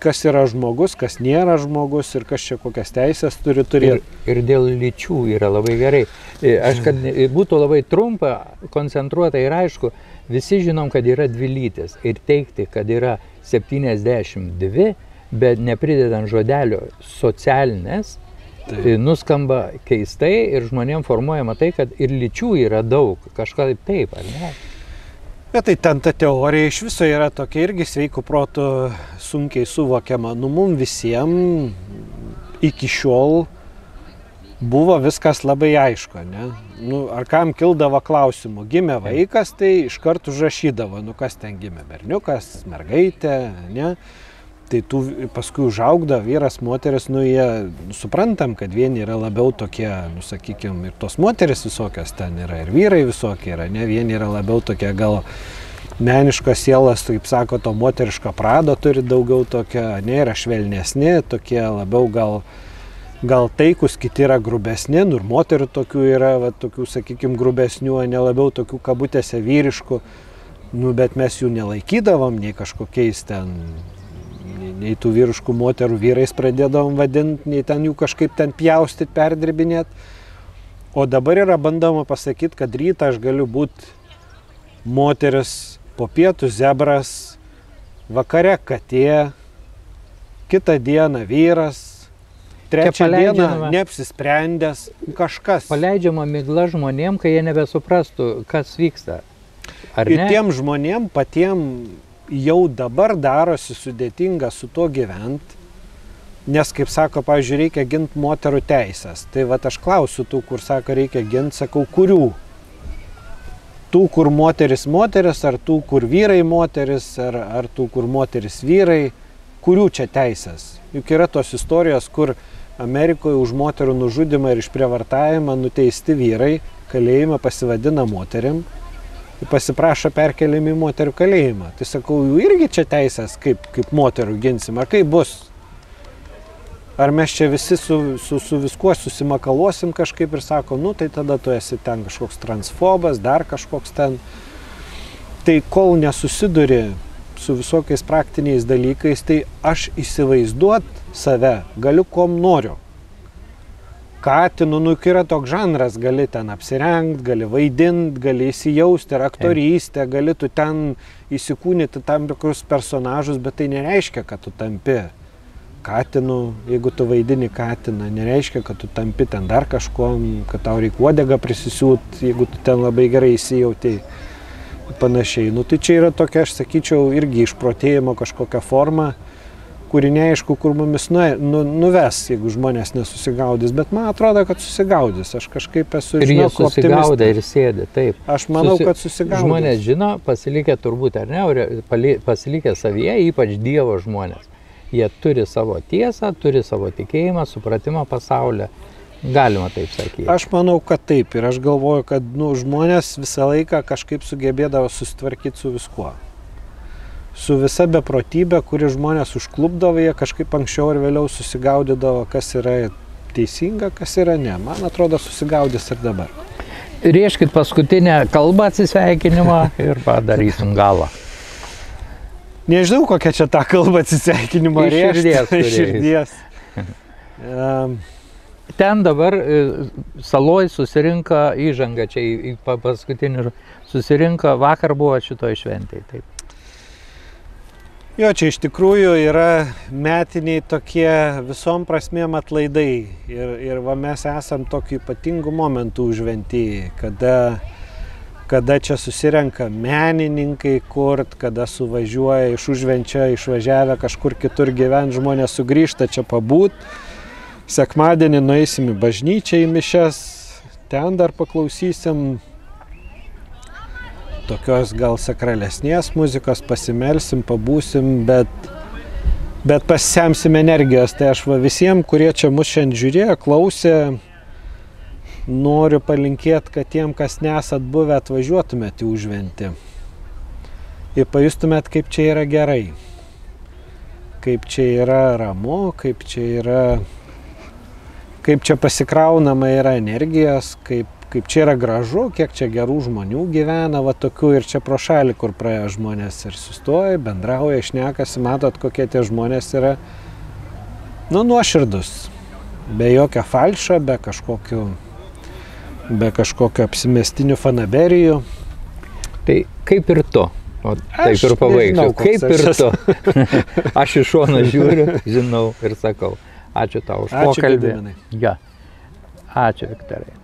kas yra žmogus, kas nėra žmogus ir kas čia kokias teisės turi turėti. Ir dėl lyčių yra labai gerai. Aš, kad būtų labai trumpa, koncentruota ir aišku, visi žinom, kad yra dvi lytis. Ir teikti, kad yra 72, bet nepridedant žodelio socialinės, nuskamba keistai ir žmonėm formuojama tai, kad ir lyčių yra daug. Kažką taip, ar ne? Bet tai ten ta teorija iš viso yra tokia irgi sveikų protų sunkiai suvokiama. Nu, mums visiems iki šiol buvo viskas labai aišku, ne? Nu, ar kam kildavo klausimų? Gimė vaikas, tai iš karto užrašydavo, nu kas ten gimė, berniukas, mergaitė, ne? Tai paskui užaugda vyras, moteris, nu jie suprantam, kad vieni yra labiau tokie, nu sakykime, ir tos moteris visokios ten yra, ir vyrai visokie yra, ne, vieni yra labiau tokie gal meniškos sielas, kaip sako, to moteriško prado turi daugiau tokia, ne, yra švelnesni, tokie labiau gal taikus, kiti yra grubesni, nu ir moterų tokių yra, va, tokių, sakykime, grubesnių, ne labiau tokių kabutėse vyriškų, nu bet mes jų nelaikydavom, nei kažkokiais ten nei tų vyriškų moterų vyrais pradėdavom vadinti, nei ten jų kažkaip ten pjaustyti, perdirbinėti. O dabar yra bandoma pasakyti, kad rytą aš galiu būti moteris, po pietų zebras, vakare katė, kitą dieną vyras, trečią dieną neapsisprendęs kažkas. Paleidžiama migla žmonėm, kai jie nebesuprastų, kas vyksta. Ar ne? Ir tiem žmonėm patiem jau dabar darosi sudėtinga su tuo gyventi, nes, kaip sako, pavyzdžiui, reikia ginti moterų teisės. Tai vat aš klausiu tų, kur sako, reikia ginti, sakau, kurių? Tų, kur moteris, ar tų, kur vyrai moteris, ar tų, kur moteris vyrai, kurių čia teisės? Juk yra tos istorijos, kur Amerikoje už moterų nužudimą ir išprievartavimą nuteisti vyrai, kalėjimą pasivadina moterim, pasiprašo perkeliami į moterų kalėjimą. Tai sakau, jų irgi čia teisės, kaip moterų ginsim, ar kaip bus? Ar mes čia visi su viskuo susimakaluosim kažkaip ir sako, nu tai tada tu esi ten kažkoks transfobas, dar kažkoks ten. Tai kol nesusiduri su visokiais praktiniais dalykais, tai aš įsivaizduot save galiu kom noriu. Katinu, nu, yra toks žanras, gali ten apsirengti, gali vaidinti, gali įsijausti, ir aktorystė, gali tu ten įsikūnyti tam tikrus personažus, bet tai nereiškia, kad tu tampi katinu, jeigu tu vaidini katiną, nereiškia, kad tu tampi ten dar kažkuom, kad tau reikia uodegą prisisiūt, jeigu tu ten labai gerai įsijauti panašiai. Nu, tai čia yra tokia, aš sakyčiau, irgi išprotėjimo kažkokia forma, kuri neaišku, kur mumis nuves, jeigu žmonės nesusigaudys, bet man atrodo, kad susigaudys. Aš kažkaip esu optimistė. Ir jie susigauda ir sėdi, taip. Aš manau, kad susigaudys. Žmonės žino, pasilikę turbūt, ar ne, pasilikę savyje, ypač Dievo žmonės. Jie turi savo tiesą, turi savo tikėjimą, supratimą pasaulio. Galima taip sakyti. Aš manau, kad taip. Ir aš galvoju, kad žmonės visą laiką kažkaip sugebėdavo susitvarkyti su viskuo. Su visa beprotybė, kuri žmonės užklupdavo, jie kažkaip anksčiau ir vėliau susigaudydavo, kas yra teisinga, kas yra ne. Man atrodo, susigaudys ir dabar. Rieškit paskutinę kalbą atsisveikinimą ir padarysim galą. Nežinau, kokia čia ta kalba atsisveikinimo riešti. Iš širdies. Ten dabar saloj susirinka įžanga, čia į paskutinį susirinka, vakar buvo šitoj šventėj. Taip. Jo, čia iš tikrųjų yra metiniai tokie visom prasmėm atlaidai. Ir va mes esam tokių ypatingų momentų užventyje, kada čia susirenka menininkai kurt, kada suvažiuoja iš užvenčio, išvažiavę kažkur kitur gyventi žmonės sugrįžta čia pabūt. Sekmadienį nueisim į bažnyčią, į mišias, ten dar paklausysim tokios gal sakralesnės muzikos, pasimelsim, pabūsim, bet pasisemsim energijos. Tai aš va visiems, kurie čia mus šiandien žiūrėjo, klausė, noriu palinkėti, kad tiem, kas nesat buvę, atvažiuotumėt į užventį. Ir pajustumėt, kaip čia yra gerai. Kaip čia yra ramu, kaip čia pasikraunama yra energijos, kaip kaip čia yra gražu, kiek čia gerų žmonių gyvena, va tokių ir čia pro šalį, kur praėjo žmonės ir sustoja, bendrauja, šnekasi, matot, kokie tie žmonės yra, nu, nuoširdus, be jokio falšo, be kažkokio apsimestinių fanaberijų. Tai kaip ir tu? O taip ir pabaigsiu. Kaip ir tu? Aš iš šono žiūriu, žinau ir sakau. Ačiū tau už pokalbį. Ačiū, Ja. Ačiū, Viktorai.